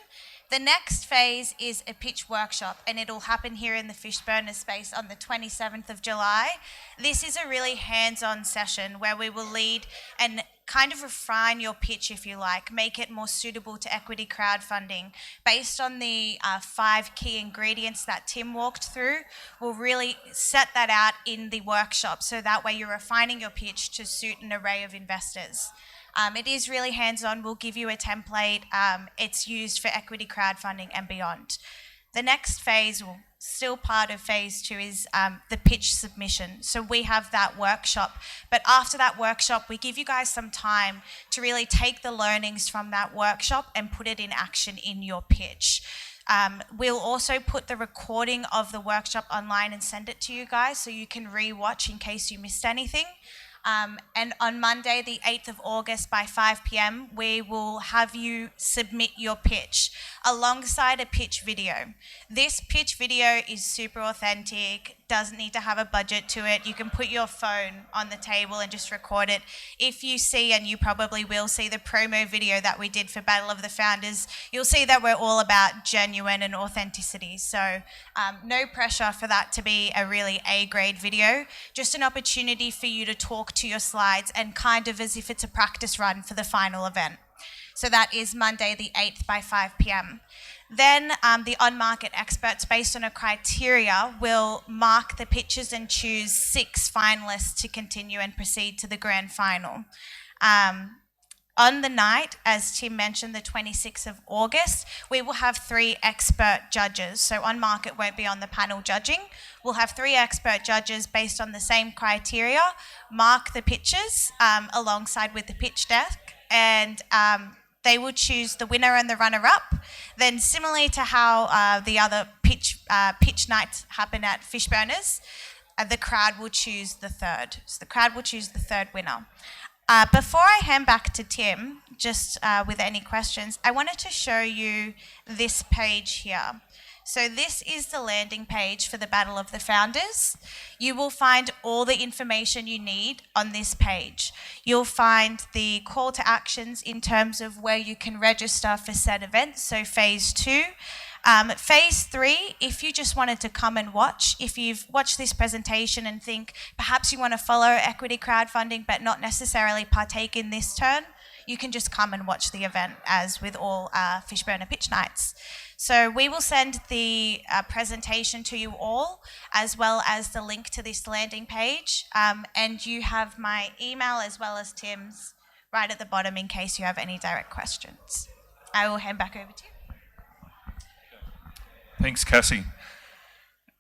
The next phase is a pitch workshop, and it'll happen here in the Fishburner space on the 27th of July. This is a really hands-on session where we will lead and kind of refine your pitch, if you like, make it more suitable to equity crowdfunding. Based on the 5 key ingredients that Tim walked through, we'll really set that out in the workshop, so that way you're refining your pitch to suit an array of investors. It is really hands-on. We'll give you a template. It's used for equity crowdfunding and beyond. The next phase, still part of phase 2, is the pitch submission. So we have that workshop. But after that workshop, we give you guys some time to really take the learnings from that workshop and put it in action in your pitch. We'll also put the recording of the workshop online and send it to you guys so you can re-watch in case you missed anything. And on Monday, the 8th of August by 5 p.m, we will have you submit your pitch alongside a pitch video. This pitch video is super authentic, doesn't need to have a budget to it. You can put your phone on the table and just record it. If you see, and you probably will see, the promo video that we did for Battle of the Founders, you'll see that we're all about genuine and authenticity. So no pressure for that to be a really A-grade video, just an opportunity for you to talk to your slides and kind of as if it's a practice run for the final event. So that is Monday the 8th by 5 p.m. Then the on-market experts, based on a criteria, will mark the pitches and choose 6 finalists to continue and proceed to the grand final. On the night, as Tim mentioned, the 26th of August, we will have 3 expert judges. So on-market won't be on the panel judging. We'll have 3 expert judges based on the same criteria, mark the pitches alongside with the pitch deck, and they will choose the winner and the runner-up. Then similarly to how the other pitch nights happen at Fishburners, the crowd will choose the third. So the crowd will choose the third winner. Before I hand back to Tim, just with any questions, I wanted to show you this page here. So this is the landing page for the Battle of the Founders. You will find all the information you need on this page. You'll find the call to actions in terms of where you can register for said events, so phase 2. Phase 3, if you just wanted to come and watch, if you've watched this presentation and think perhaps you want to follow equity crowdfunding but not necessarily partake in this turn, you can just come and watch the event, as with all Fishburner pitch nights. So we will send the presentation to you all, as well as the link to this landing page, and you have my email as well as Tim's right at the bottom in case you have any direct questions. I will hand back over to you. Thanks, Cassie.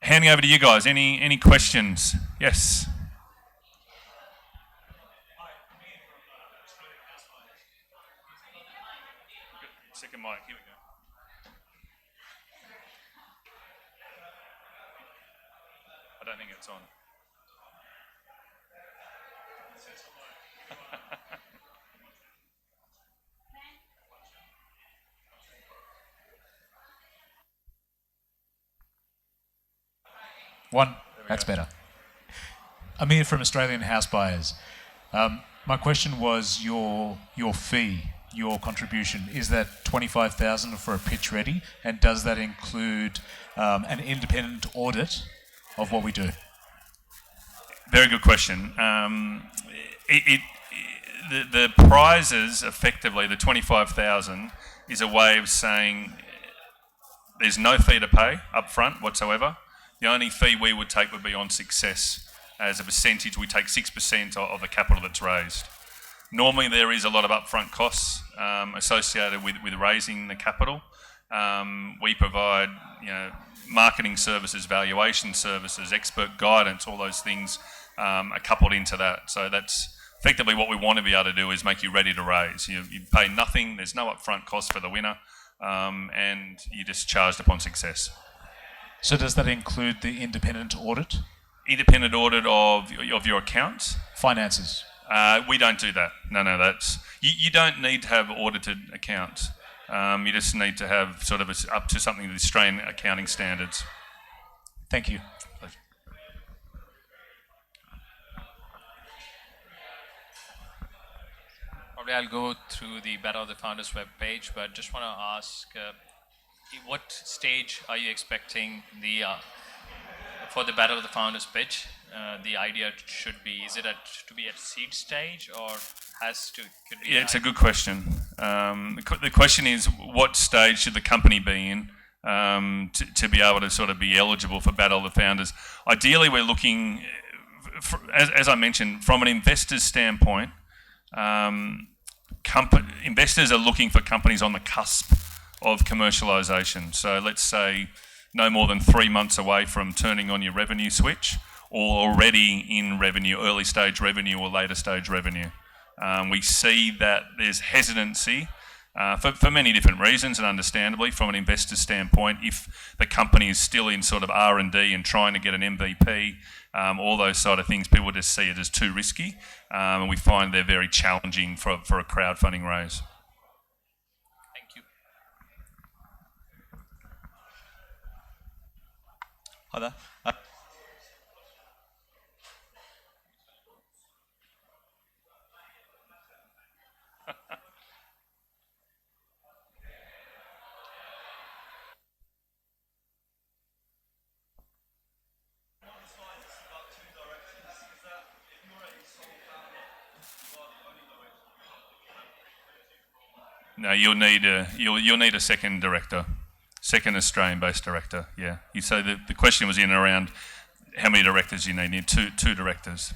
Handing over to you guys. Any questions? Yes. Second mic. Here we go. I don't think it's on. One, that's better. Amir from Australian House Buyers. My question was your fee, your contribution. Is that $25,000 for a pitch ready, and does that include an independent audit of what we do? Very good question. The prizes, effectively, the $25,000 is a way of saying there's no fee to pay up front whatsoever. The only fee we would take would be on success. As a percentage, we take 6% of the capital that's raised. Normally, there is a lot of upfront costs associated with raising the capital. We provide, marketing services, valuation services, expert guidance, all those things are coupled into that. So that's effectively what we want to be able to do, is make you ready to raise. You pay nothing, there's no upfront cost for the winner, and you're just charged upon success. So does that include the independent audit? Independent audit of your accounts? Finances? We don't do that. No, that's you don't need to have audited accounts. You just need to have sort of up to something with Australian accounting standards. Thank you. Probably I'll go through the Battle of the Founders webpage, but just want to ask, what stage are you expecting for the Battle of the Founders pitch? The idea should be, is it to be at seed stage, or could be? Yeah, it's a good question. The question is, what stage should the company be in to be able to sort of be eligible for Battle of the Founders? Ideally, we're looking, as I mentioned, from an investor's standpoint, investors are looking for companies on the cusp of commercialisation. So let's say no more than 3 months away from turning on your revenue switch, or already in revenue, early stage revenue or later stage revenue. We see that there's hesitancy for many different reasons, and understandably from an investor standpoint, if the company is still in sort of R&D and trying to get an MVP, all those sort of things, people just see it as too risky, and we find they're very challenging for a crowdfunding raise. Thank you. Hi there. No, you'll need a second director, second Australian-based director. Yeah. So the question was in and around how many directors you need. You need two directors.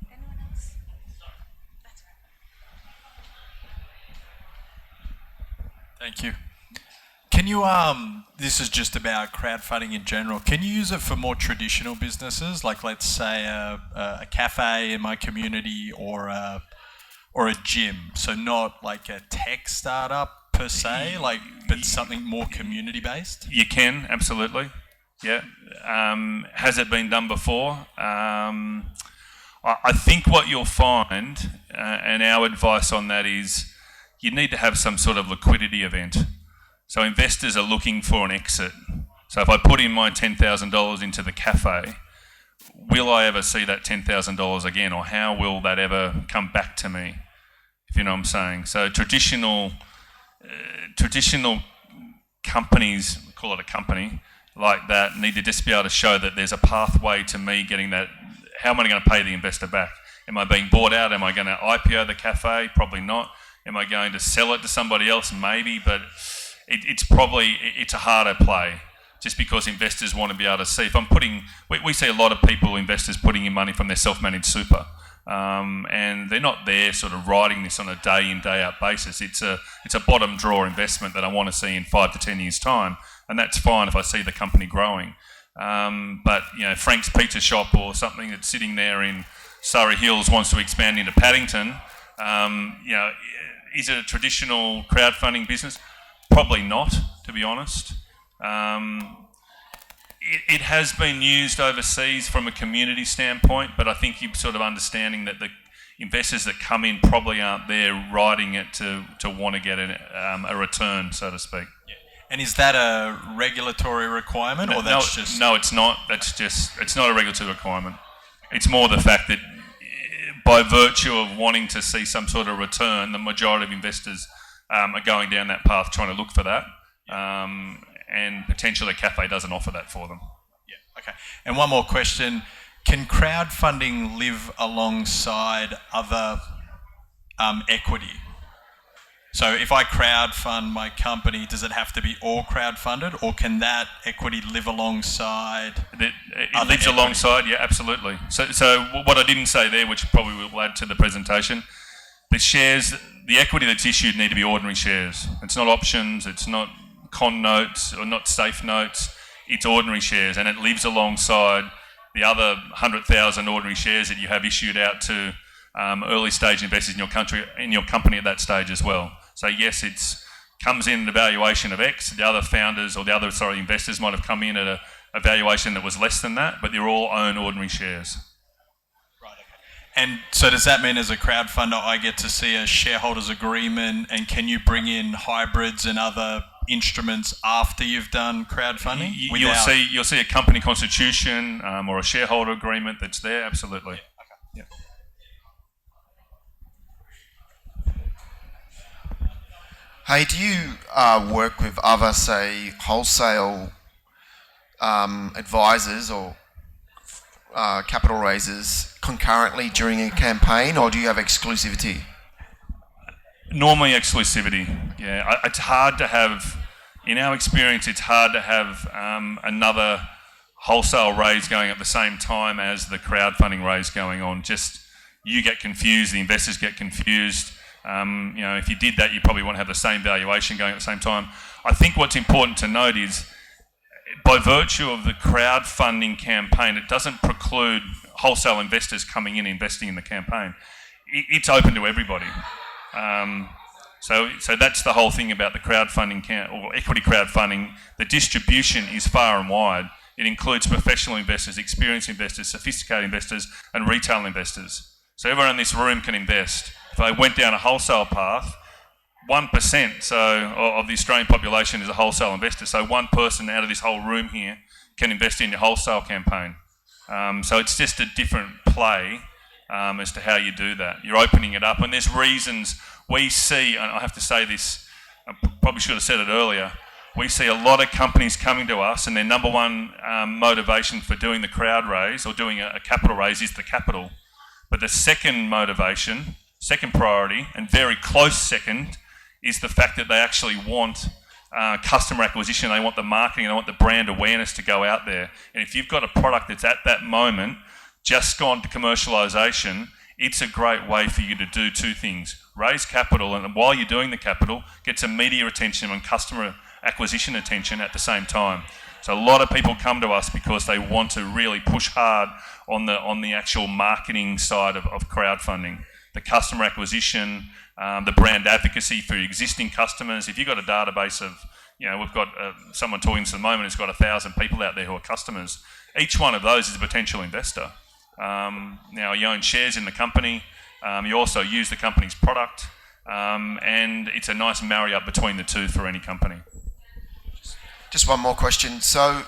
Anyone else? That's right. Thank you. Can you, this is just about crowdfunding in general. Can you use it for more traditional businesses, like let's say a cafe in my community or a gym? So not like a tech startup per se, but something more community based? You can, absolutely. Yeah. Has it been done before? I think what you'll find, and our advice on that is, you need to have some sort of liquidity event. So investors are looking for an exit. So if I put in my $10,000 into the cafe, will I ever see that $10,000 again, or how will that ever come back to me? If you know what I'm saying. So traditional companies, call it a company like that, need to just be able to show that there's a pathway to me getting that. How am I going to pay the investor back? Am I being bought out? Am I going to IPO the cafe? Probably not. Am I going to sell it to somebody else? Maybe, but it's a harder play, just because investors want to be able to see. If I'm we see a lot of investors putting in money from their self-managed super, and they're not there sort of riding this on a day in, day out basis. It's a bottom drawer investment that I want to see in 5 to 10 years time, and that's fine if I see the company growing. But Frank's Pizza Shop or something that's sitting there in Surrey Hills wants to expand into Paddington. Is it a traditional crowdfunding business? Probably not, to be honest. It has been used overseas from a community standpoint, but I think you're sort of understanding that the investors that come in probably aren't there riding it to want to get a return, so to speak. Yeah. And is that a regulatory requirement, or that's just... No, it's not. It's not a regulatory requirement. It's more the fact that by virtue of wanting to see some sort of return, the majority of investors are going down that path trying to look for that, and potentially a cafe doesn't offer that for them. Yeah, okay. And one more question. Can crowdfunding live alongside other equity? So if I crowdfund my company, does it have to be all crowdfunded, or can that equity live alongside? It lives alongside, yeah, absolutely. So what I didn't say there, which probably will add to the presentation, the equity that's issued need to be ordinary shares. It's not options, it's not con notes or not safe notes, it's ordinary shares, and it lives alongside the other 100,000 ordinary shares that you have issued out to early stage investors in your company at that stage as well. So yes, it's comes in at a valuation of X. The other founders or investors might have come in at a valuation that was less than that, but they're all own ordinary shares. And so does that mean as a crowdfunder I get to see a shareholders agreement, and can you bring in hybrids and other instruments after you've done crowdfunding? You'll see a company constitution or a shareholder agreement that's there, absolutely. Yeah. Hey, do you work with other, say, wholesale advisors or capital raisers concurrently during a campaign, or do you have exclusivity? Normally exclusivity, yeah. It's hard to have, in our experience, it's hard to have another wholesale raise going at the same time as the crowdfunding raise going on. Just, you get confused, the investors get confused. If you did that, you probably want to have the same valuation going at the same time. I think what's important to note is, by virtue of the crowdfunding campaign, it doesn't preclude wholesale investors coming in investing in the campaign. It's open to everybody. So that's the whole thing about the crowdfunding or equity crowdfunding. The distribution is far and wide. It includes professional investors, experienced investors, sophisticated investors, and retail investors. So everyone in this room can invest. If they went down a wholesale path, 1% of the Australian population is a wholesale investor. So one person out of this whole room here can invest in your wholesale campaign. So it's just a different play as to how you do that. You're opening it up, and there's reasons we see, and I have to say this, I probably should have said it earlier, we see a lot of companies coming to us, and their number one motivation for doing the crowd raise or doing a capital raise is the capital. But the second motivation, second priority, and very close second, is the fact that they actually want customer acquisition, they want the marketing, they want the brand awareness to go out there. And if you've got a product that's at that moment just gone to commercialisation, it's a great way for you to do two things. Raise capital, and while you're doing the capital, get some media attention and customer acquisition attention at the same time. So a lot of people come to us because they want to really push hard on the actual marketing side of crowdfunding. The customer acquisition, the brand advocacy for existing customers. If you've got a database of, we've got someone talking to us at the moment who's got 1,000 people out there who are customers. Each one of those is a potential investor. Now, you own shares in the company. You also use the company's product. And it's a nice marry-up between the two for any company. Just one more question. So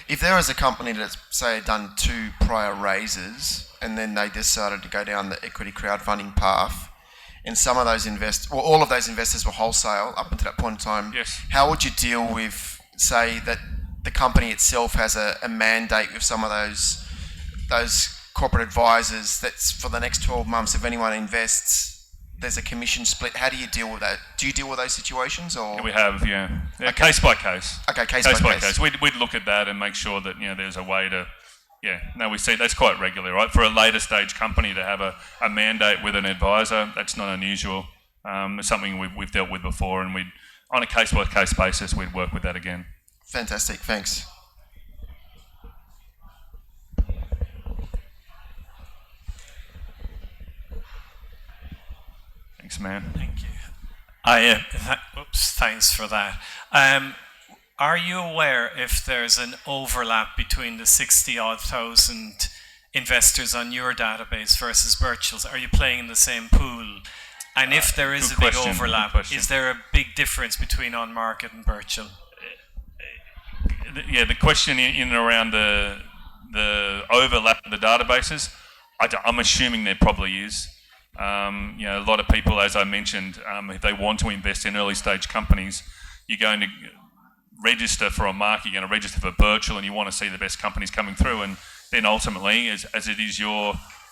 if there is a company that's, say, done 2 prior raises and then they decided to go down the equity crowdfunding path, and some of those all of those investors were wholesale up until that point in time, yes. How would you deal with, say, that the company itself has a mandate with some of those corporate advisors that's for the next 12 months, if anyone invests, there's a commission split? How do you deal with that? Do you deal with those situations, or? Yeah, we have, yeah. Okay. Case by case. Okay, case by case. We'd look at that and make sure that, there's a way to, we see that's quite regular, right? For a later stage company to have a mandate with an advisor, that's not unusual. It's something we've dealt with before, and on a case by case basis, we'd work with that again. Fantastic, thanks. Thanks, man. Thank you. Thanks for that. Are you aware if there's an overlap between the 60-odd thousand investors on your database versus Birchall's? Are you playing in the same pool? And if there is a big overlap, is there a big difference between on-market and Birchall? The question in and around the overlap of the databases, I'm assuming there probably is. A lot of people, as I mentioned, if they want to invest in early stage companies, you're going to register for a market, you're going to register for Birchall, and you want to see the best companies coming through, and then ultimately, as it is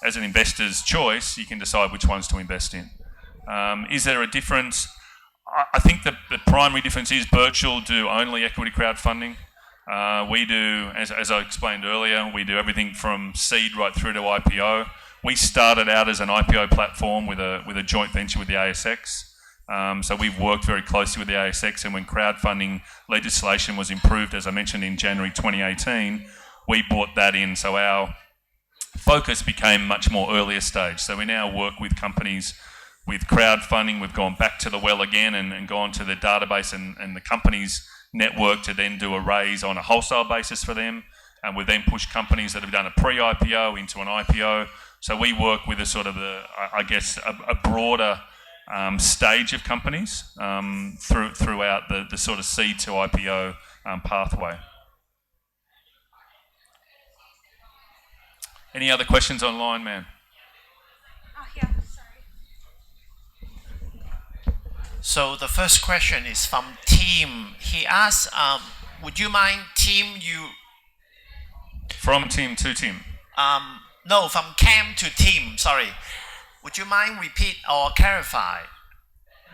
as an investor's choice, you can decide which ones to invest in. Is there a difference? I think the primary difference is Birchall do only equity crowdfunding. We do, as I explained earlier, we do everything from seed right through to IPO. We started out as an IPO platform with a joint venture with the ASX. So we've worked very closely with the ASX, and when crowdfunding legislation was improved, as I mentioned, in January 2018, we brought that in. So our focus became much more earlier stage. So we now work with companies with crowdfunding. We've gone back to the well again and gone to the database and the company's network to then do a raise on a wholesale basis for them. And we then push companies that have done a pre-IPO into an IPO. So we work with a sort of a broader stage of companies throughout the sort of seed to IPO pathway. Any other questions online, man? Oh, yeah, sorry. So the first question is from Tim. He asks, would you mind, Tim, From Tim to Tim. No, from Cam to Tim, sorry. Would you mind repeat or clarify?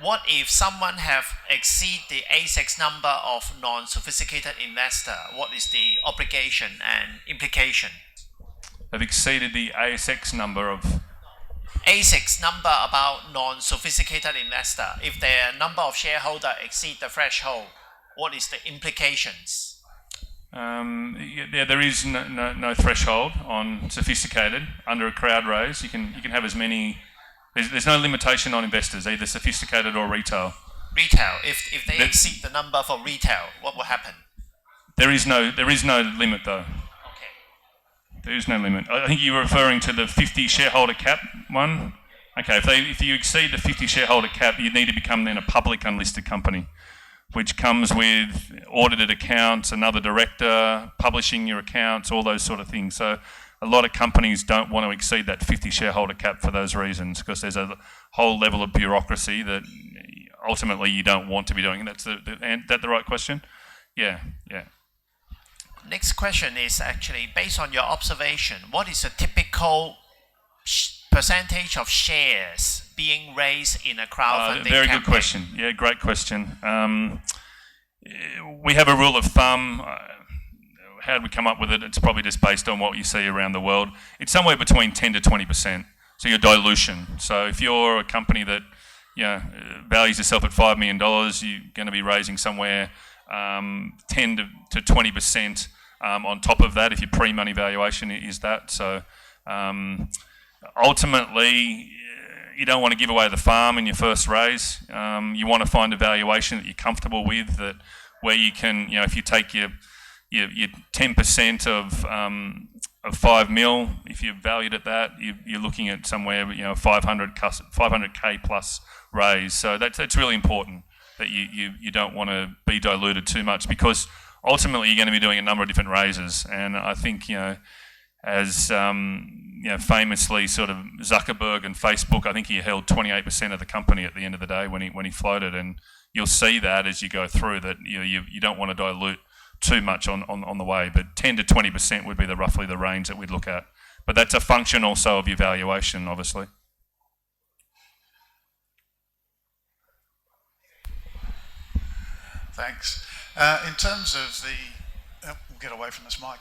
What if someone have exceed the ASX number of non-sophisticated investor? What is the obligation and implication? Have exceeded the ASX number of... ASX number about non-sophisticated investor. If their number of shareholder exceed the threshold, what is the implications? There is no threshold on sophisticated under a crowd raise. You can have as many. There's no limitation on investors, either sophisticated or retail. Retail. If they exceed the number for retail, what will happen? There is no limit though. Okay. There is no limit. I think you're referring to the 50 shareholder cap one. Okay, if you exceed the 50 shareholder cap, you need to become then a public unlisted company, which comes with audited accounts, another director, publishing your accounts, all those sort of things. So a lot of companies don't want to exceed that 50 shareholder cap for those reasons, because there's a whole level of bureaucracy that ultimately you don't want to be doing. Is that the right question? Yeah. Next question is actually based on your observation. What is the typical percentage of shares being raised in a crowdfunding Very campaign? good question. Yeah, great question. We have a rule of thumb. How did we come up with it? It's probably just based on what you see around the world. It's somewhere between 10 to 20%. So your dilution. So if you're a company that values itself at $5 million, you're going to be raising somewhere 10 to 20% on top of that if your pre-money valuation is that. So ultimately, you don't want to give away the farm in your first raise. You want to find a valuation that you're comfortable with, that where you can, if you take your 10% of 5 mil, if you're valued at that, you're looking at somewhere 500k plus raise. So that's really important, that you don't want to be diluted too much, because ultimately you're going to be doing a number of different raises. And I think as famously sort of Zuckerberg and Facebook, I think he held 28% of the company at the end of the day when he floated, and you'll see that as you go through that you don't want to dilute too much on the way, but 10 to 20% would be roughly the range that we'd look at. But that's a function also of your valuation, obviously. Thanks. In terms of we'll get away from this mic.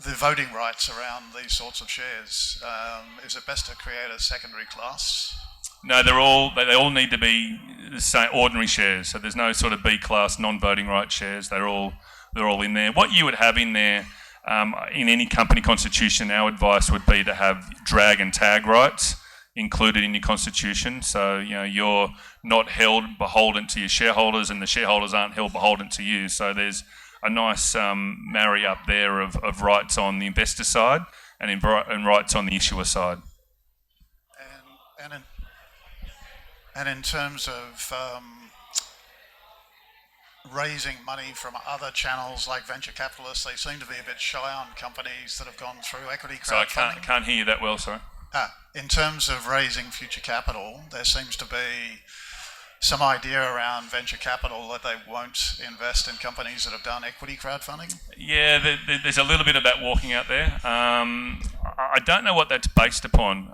The voting rights around these sorts of shares, is it best to create a secondary class? No, they all need to be the same ordinary shares. So there's no sort of B class non-voting right shares. They're all in there. What you would have in there in any company constitution, our advice would be to have drag and tag rights included in your constitution. So you're not held beholden to your shareholders, and the shareholders aren't held beholden to you. So there's a nice marry up there of rights on the investor side and rights on the issuer side. And in terms of raising money from other channels like venture capitalists, they seem to be a bit shy on companies that have gone through equity crowdfunding. So I can't hear you that well, sorry. In terms of raising future capital, there seems to be some idea around venture capital that they won't invest in companies that have done equity crowdfunding? Yeah, there's a little bit of that walking out there. I don't know what that's based upon.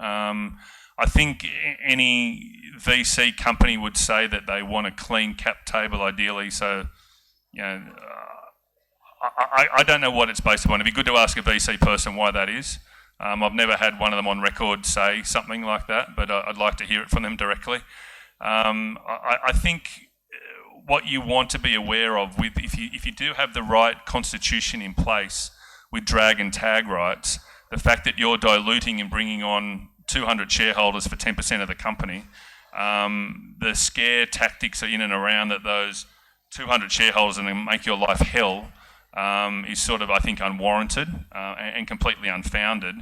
I think any VC company would say that they want a clean cap table ideally. So, I don't know what it's based upon. It'd be good to ask a VC person why that is. I've never had one of them on record say something like that, but I'd like to hear it from them directly. I think what you want to be aware of if you do have the right constitution in place with drag and tag rights, the fact that you're diluting and bringing on 200 shareholders for 10% of the company, the scare tactics are in and around that those 200 shareholders are going to make your life hell is sort of, I think, unwarranted and completely unfounded,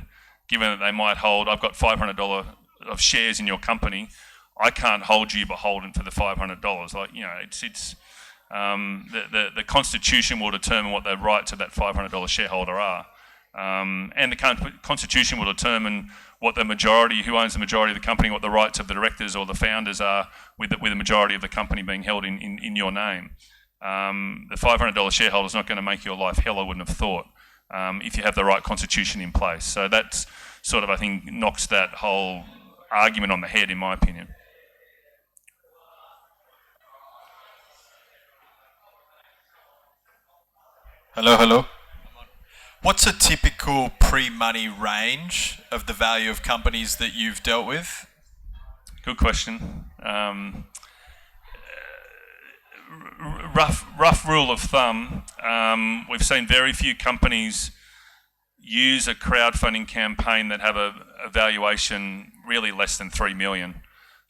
given that they might hold, I've got $500 of shares in your company, I can't hold you beholden for the $500. Like, it's the Constitution will determine what the rights of that $500 shareholder are. And the Constitution will determine what the majority, who owns the majority of the company, what the rights of the directors or the founders are with the majority of the company being held in your name. The $500 shareholder is not going to make your life hell, I wouldn't have thought, if you have the right Constitution in place. So that's sort of, I think, knocks that whole argument on the head, in my opinion. Hello. What's a typical pre-money range of the value of companies that you've dealt with? Good question. Rough rule of thumb, we've seen very few companies use a crowdfunding campaign that have a valuation really less than 3 million.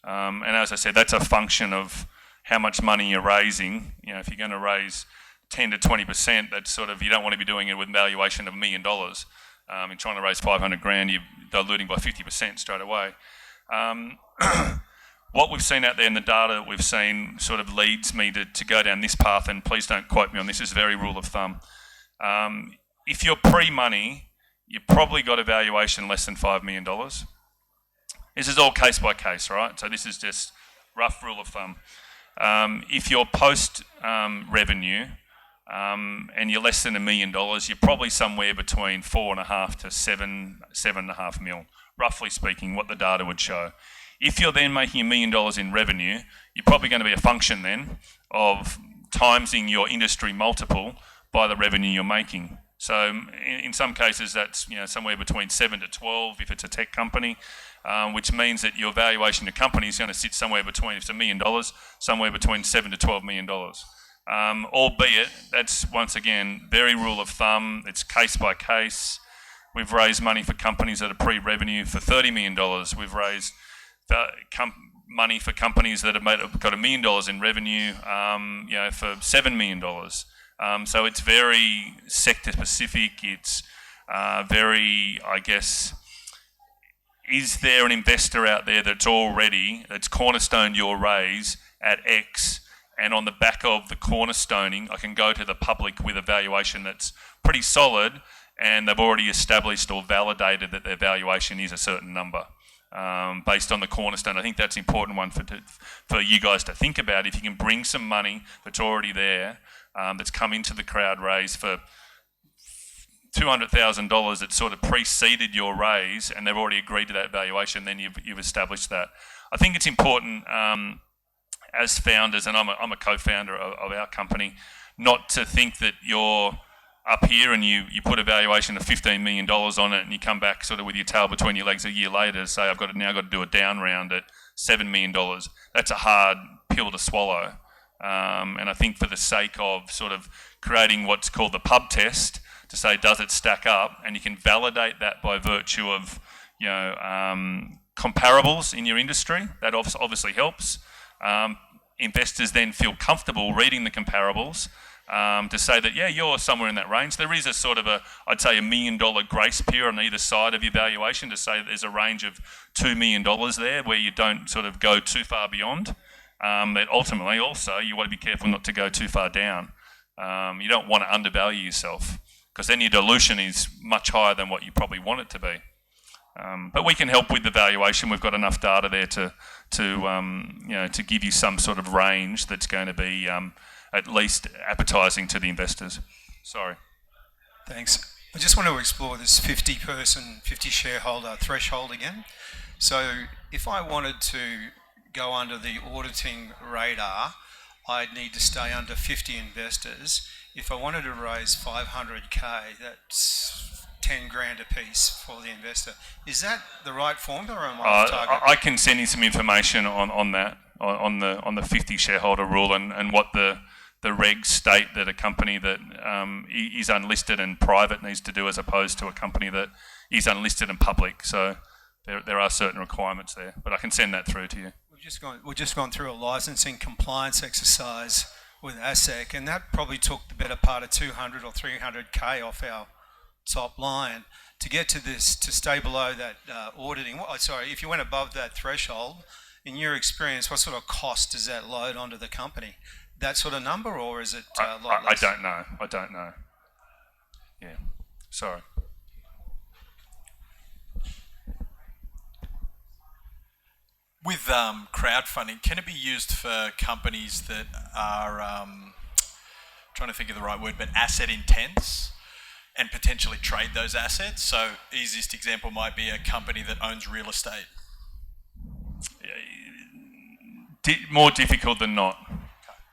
And as I said, that's a function of how much money you're raising. If you're going to raise 10 to 20%, that's sort of, you don't want to be doing it with valuation of $1 million. In trying to raise 500 grand, you're diluting by 50% straight away. What we've seen out there in the data that we've seen sort of leads me to go down this path, and please don't quote me on this, is very rule of thumb. If you're pre-money, you've probably got a valuation less than $5 million. This is all case by case, right? So this is just rough rule of thumb. If you're post-revenue, and you're less than $1 million, you're probably somewhere between 4.5 to 7.5 mil, roughly speaking, what the data would show. If you're then making $1 million in revenue, you're probably going to be a function then of timesing your industry multiple by the revenue you're making. So in some cases, that's somewhere between 7 to 12 if it's a tech company, which means that your valuation of company is going to sit somewhere between, if it's $1 million, somewhere between $7 to $12 million. Albeit, that's once again very rule of thumb. It's case by case. We've raised money for companies that are pre-revenue for $30 million. We've raised money for companies that have got $1 million in revenue, for $7 million. So it's very sector specific. It's very, I guess, is there an investor out there that's cornerstoned your raise at X? And on the back of the cornerstoning, I can go to the public with a valuation that's pretty solid, and they've already established or validated that their valuation is a certain number based on the cornerstone. I think that's an important one for you guys to think about. If you can bring some money that's already there, that's come into the crowd raise for $200,000 that sort of preceded your raise, and they've already agreed to that valuation, then you've established that. I think it's important as founders, and I'm a co-founder of our company, not to think that you're up here and you put a valuation of $15 million on it and you come back sort of with your tail between your legs a year later to say, I've now got to do a down round at $7 million. That's a hard pill to swallow. And I think for the sake of sort of creating what's called the pub test, to say, does it stack up? And you can validate that by virtue of, comparables in your industry. That obviously helps. Investors then feel comfortable reading the comparables to say that, you're somewhere in that range. There is a sort of I'd say $1 million grace period on either side of your valuation to say that there's a range of $2 million there where you don't sort of go too far beyond. But ultimately also you want to be careful not to go too far down. You don't want to undervalue yourself because then your dilution is much higher than what you probably want it to be. But we can help with the valuation. We've got enough data there to give you some sort of range that's going to be at least appetising to the investors. Sorry. Thanks. I just want to explore this 50 shareholder threshold again. So if I wanted to go under the auditing radar, I'd need to stay under 50 investors. If I wanted to raise 500k, that's 10 grand a piece for the investor. Is that the right formula or am I off target? I can send you some information on that, on the 50 shareholder rule and what the regs state that a company that is unlisted and private needs to do as opposed to a company that is unlisted and public. So there are certain requirements there, but I can send that through to you. We've just gone through a licensing compliance exercise with ASIC, and that probably took the better part of 200 or 300K off our top line. To get to this, to stay below that auditing, if you went above that threshold, in your experience, what sort of cost does that load onto the company? That sort of number, or is it a lot less? I don't know. Yeah, sorry. With crowdfunding, can it be used for companies that are, trying to think of the right word, but asset intense and potentially trade those assets? So easiest example might be a company that owns real estate. More difficult than not.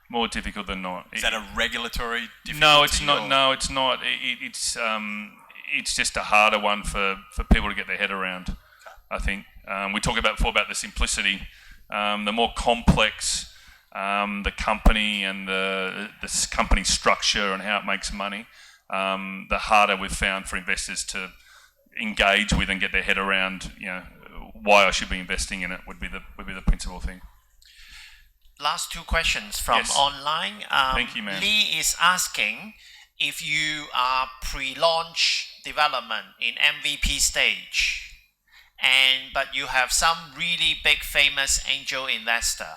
More difficult than not. Is that a regulatory difficulty? No, it's not. Or? No, it's not. It's just a harder one for people to get their head around. I think we talked before about the simplicity. The more complex the company and the company structure and how it makes money, the harder we've found for investors to engage with and get their head around. Why I should be investing in it would be the principal thing. Last two questions from Yes. online. Thank you, ma'am. Lee is asking if you are pre-launch development in MVP stage, but you have some really big famous angel investor.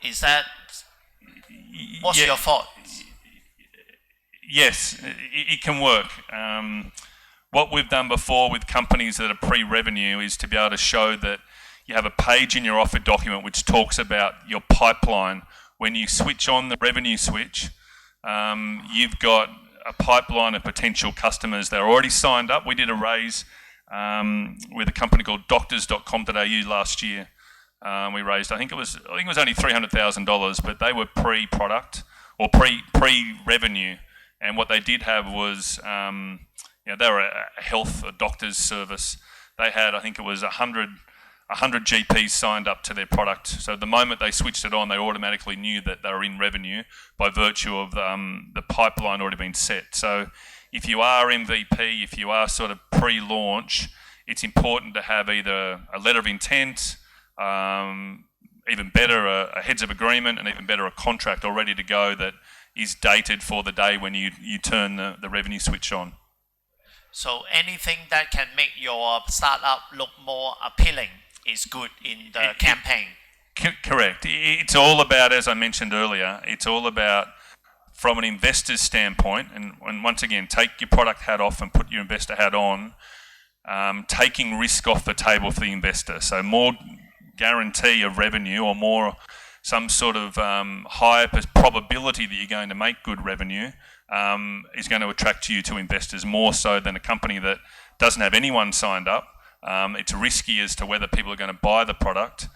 Is that, what's your thought? Yes, it can work. What we've done before with companies that are pre-revenue is to be able to show that you have a page in your offer document which talks about your pipeline. When you switch on the revenue switch, you've got a pipeline of potential customers that are already signed up. We did a raise with a company called doctors.com.au last year. We raised, I think it was only $300,000, but they were pre-product or pre-revenue. And what they did have was, they were a health, a doctor's service. They had, I think it was 100 GPs signed up to their product. So the moment they switched it on, they automatically knew that they were in revenue by virtue of the pipeline already been set. So if you are MVP, if you are sort of pre-launch, it's important to have either a letter of intent, even better a heads of agreement, and even better a contract all ready to go that is dated for the day when you turn the revenue switch on. So anything that can make your startup look more appealing is good in the campaign. Correct. It's all about, as I mentioned earlier, it's all about from an investor's standpoint, and once again, take your product hat off and put your investor hat on, taking risk off the table for the investor. So more guarantee of revenue or more some sort of higher probability that you're going to make good revenue is going to attract you to investors more so than a company that doesn't have anyone signed up. It's risky as to whether people are going to buy the product.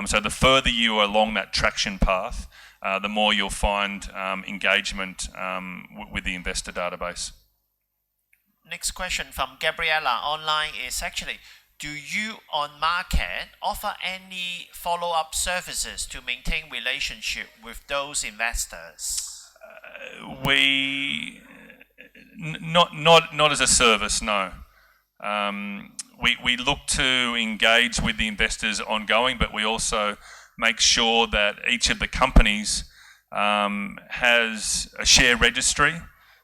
So the further you are along that traction path, the more you'll find engagement with the investor database. Next question from Gabriella online is actually, do you on market offer any follow-up services to maintain relationship with those investors? Not as a service, no. We look to engage with the investors ongoing, but we also make sure that each of the companies has a share registry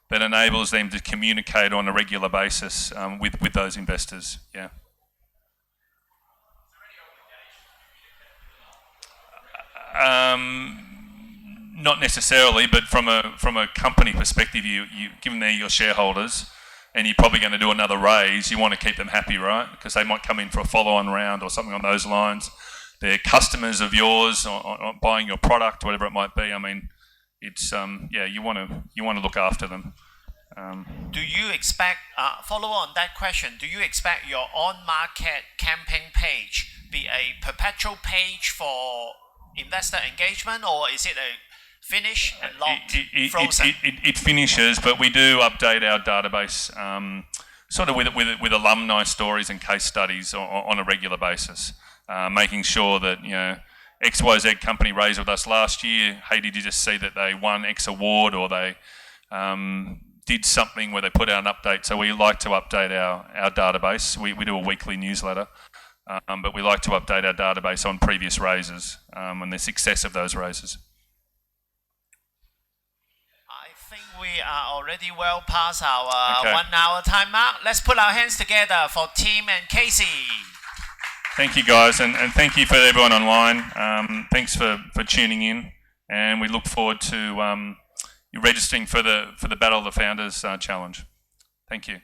that enables them to communicate on a regular basis with those investors. Yeah. Not necessarily, but from a company perspective, you given they're your shareholders, and you're probably going to do another raise, you want to keep them happy, right? Because they might come in for a follow-on round or something on those lines. They're customers of yours, or buying your product, whatever it might be. I mean, it's you want to look after them. Do you expect, follow on that question, do you expect your on-market campaign page be a perpetual page for investor engagement, or is it a finish and locked, frozen? It finishes, but we do update our database sort of with alumni stories and case studies on a regular basis, making sure that, XYZ company raised with us last year. Hey, did you just see that they won X award, or they did something where they put out an update. So we like to update our database. We do a weekly newsletter, but we like to update our database on previous raises and the success of those raises. I think we are already well past our Okay. 1 hour time mark. Let's put our hands together for Tim and Casey. Thank you, guys, and thank you for everyone online. Thanks for tuning in, and we look forward to you registering for the Battle of the Founders challenge. Thank you.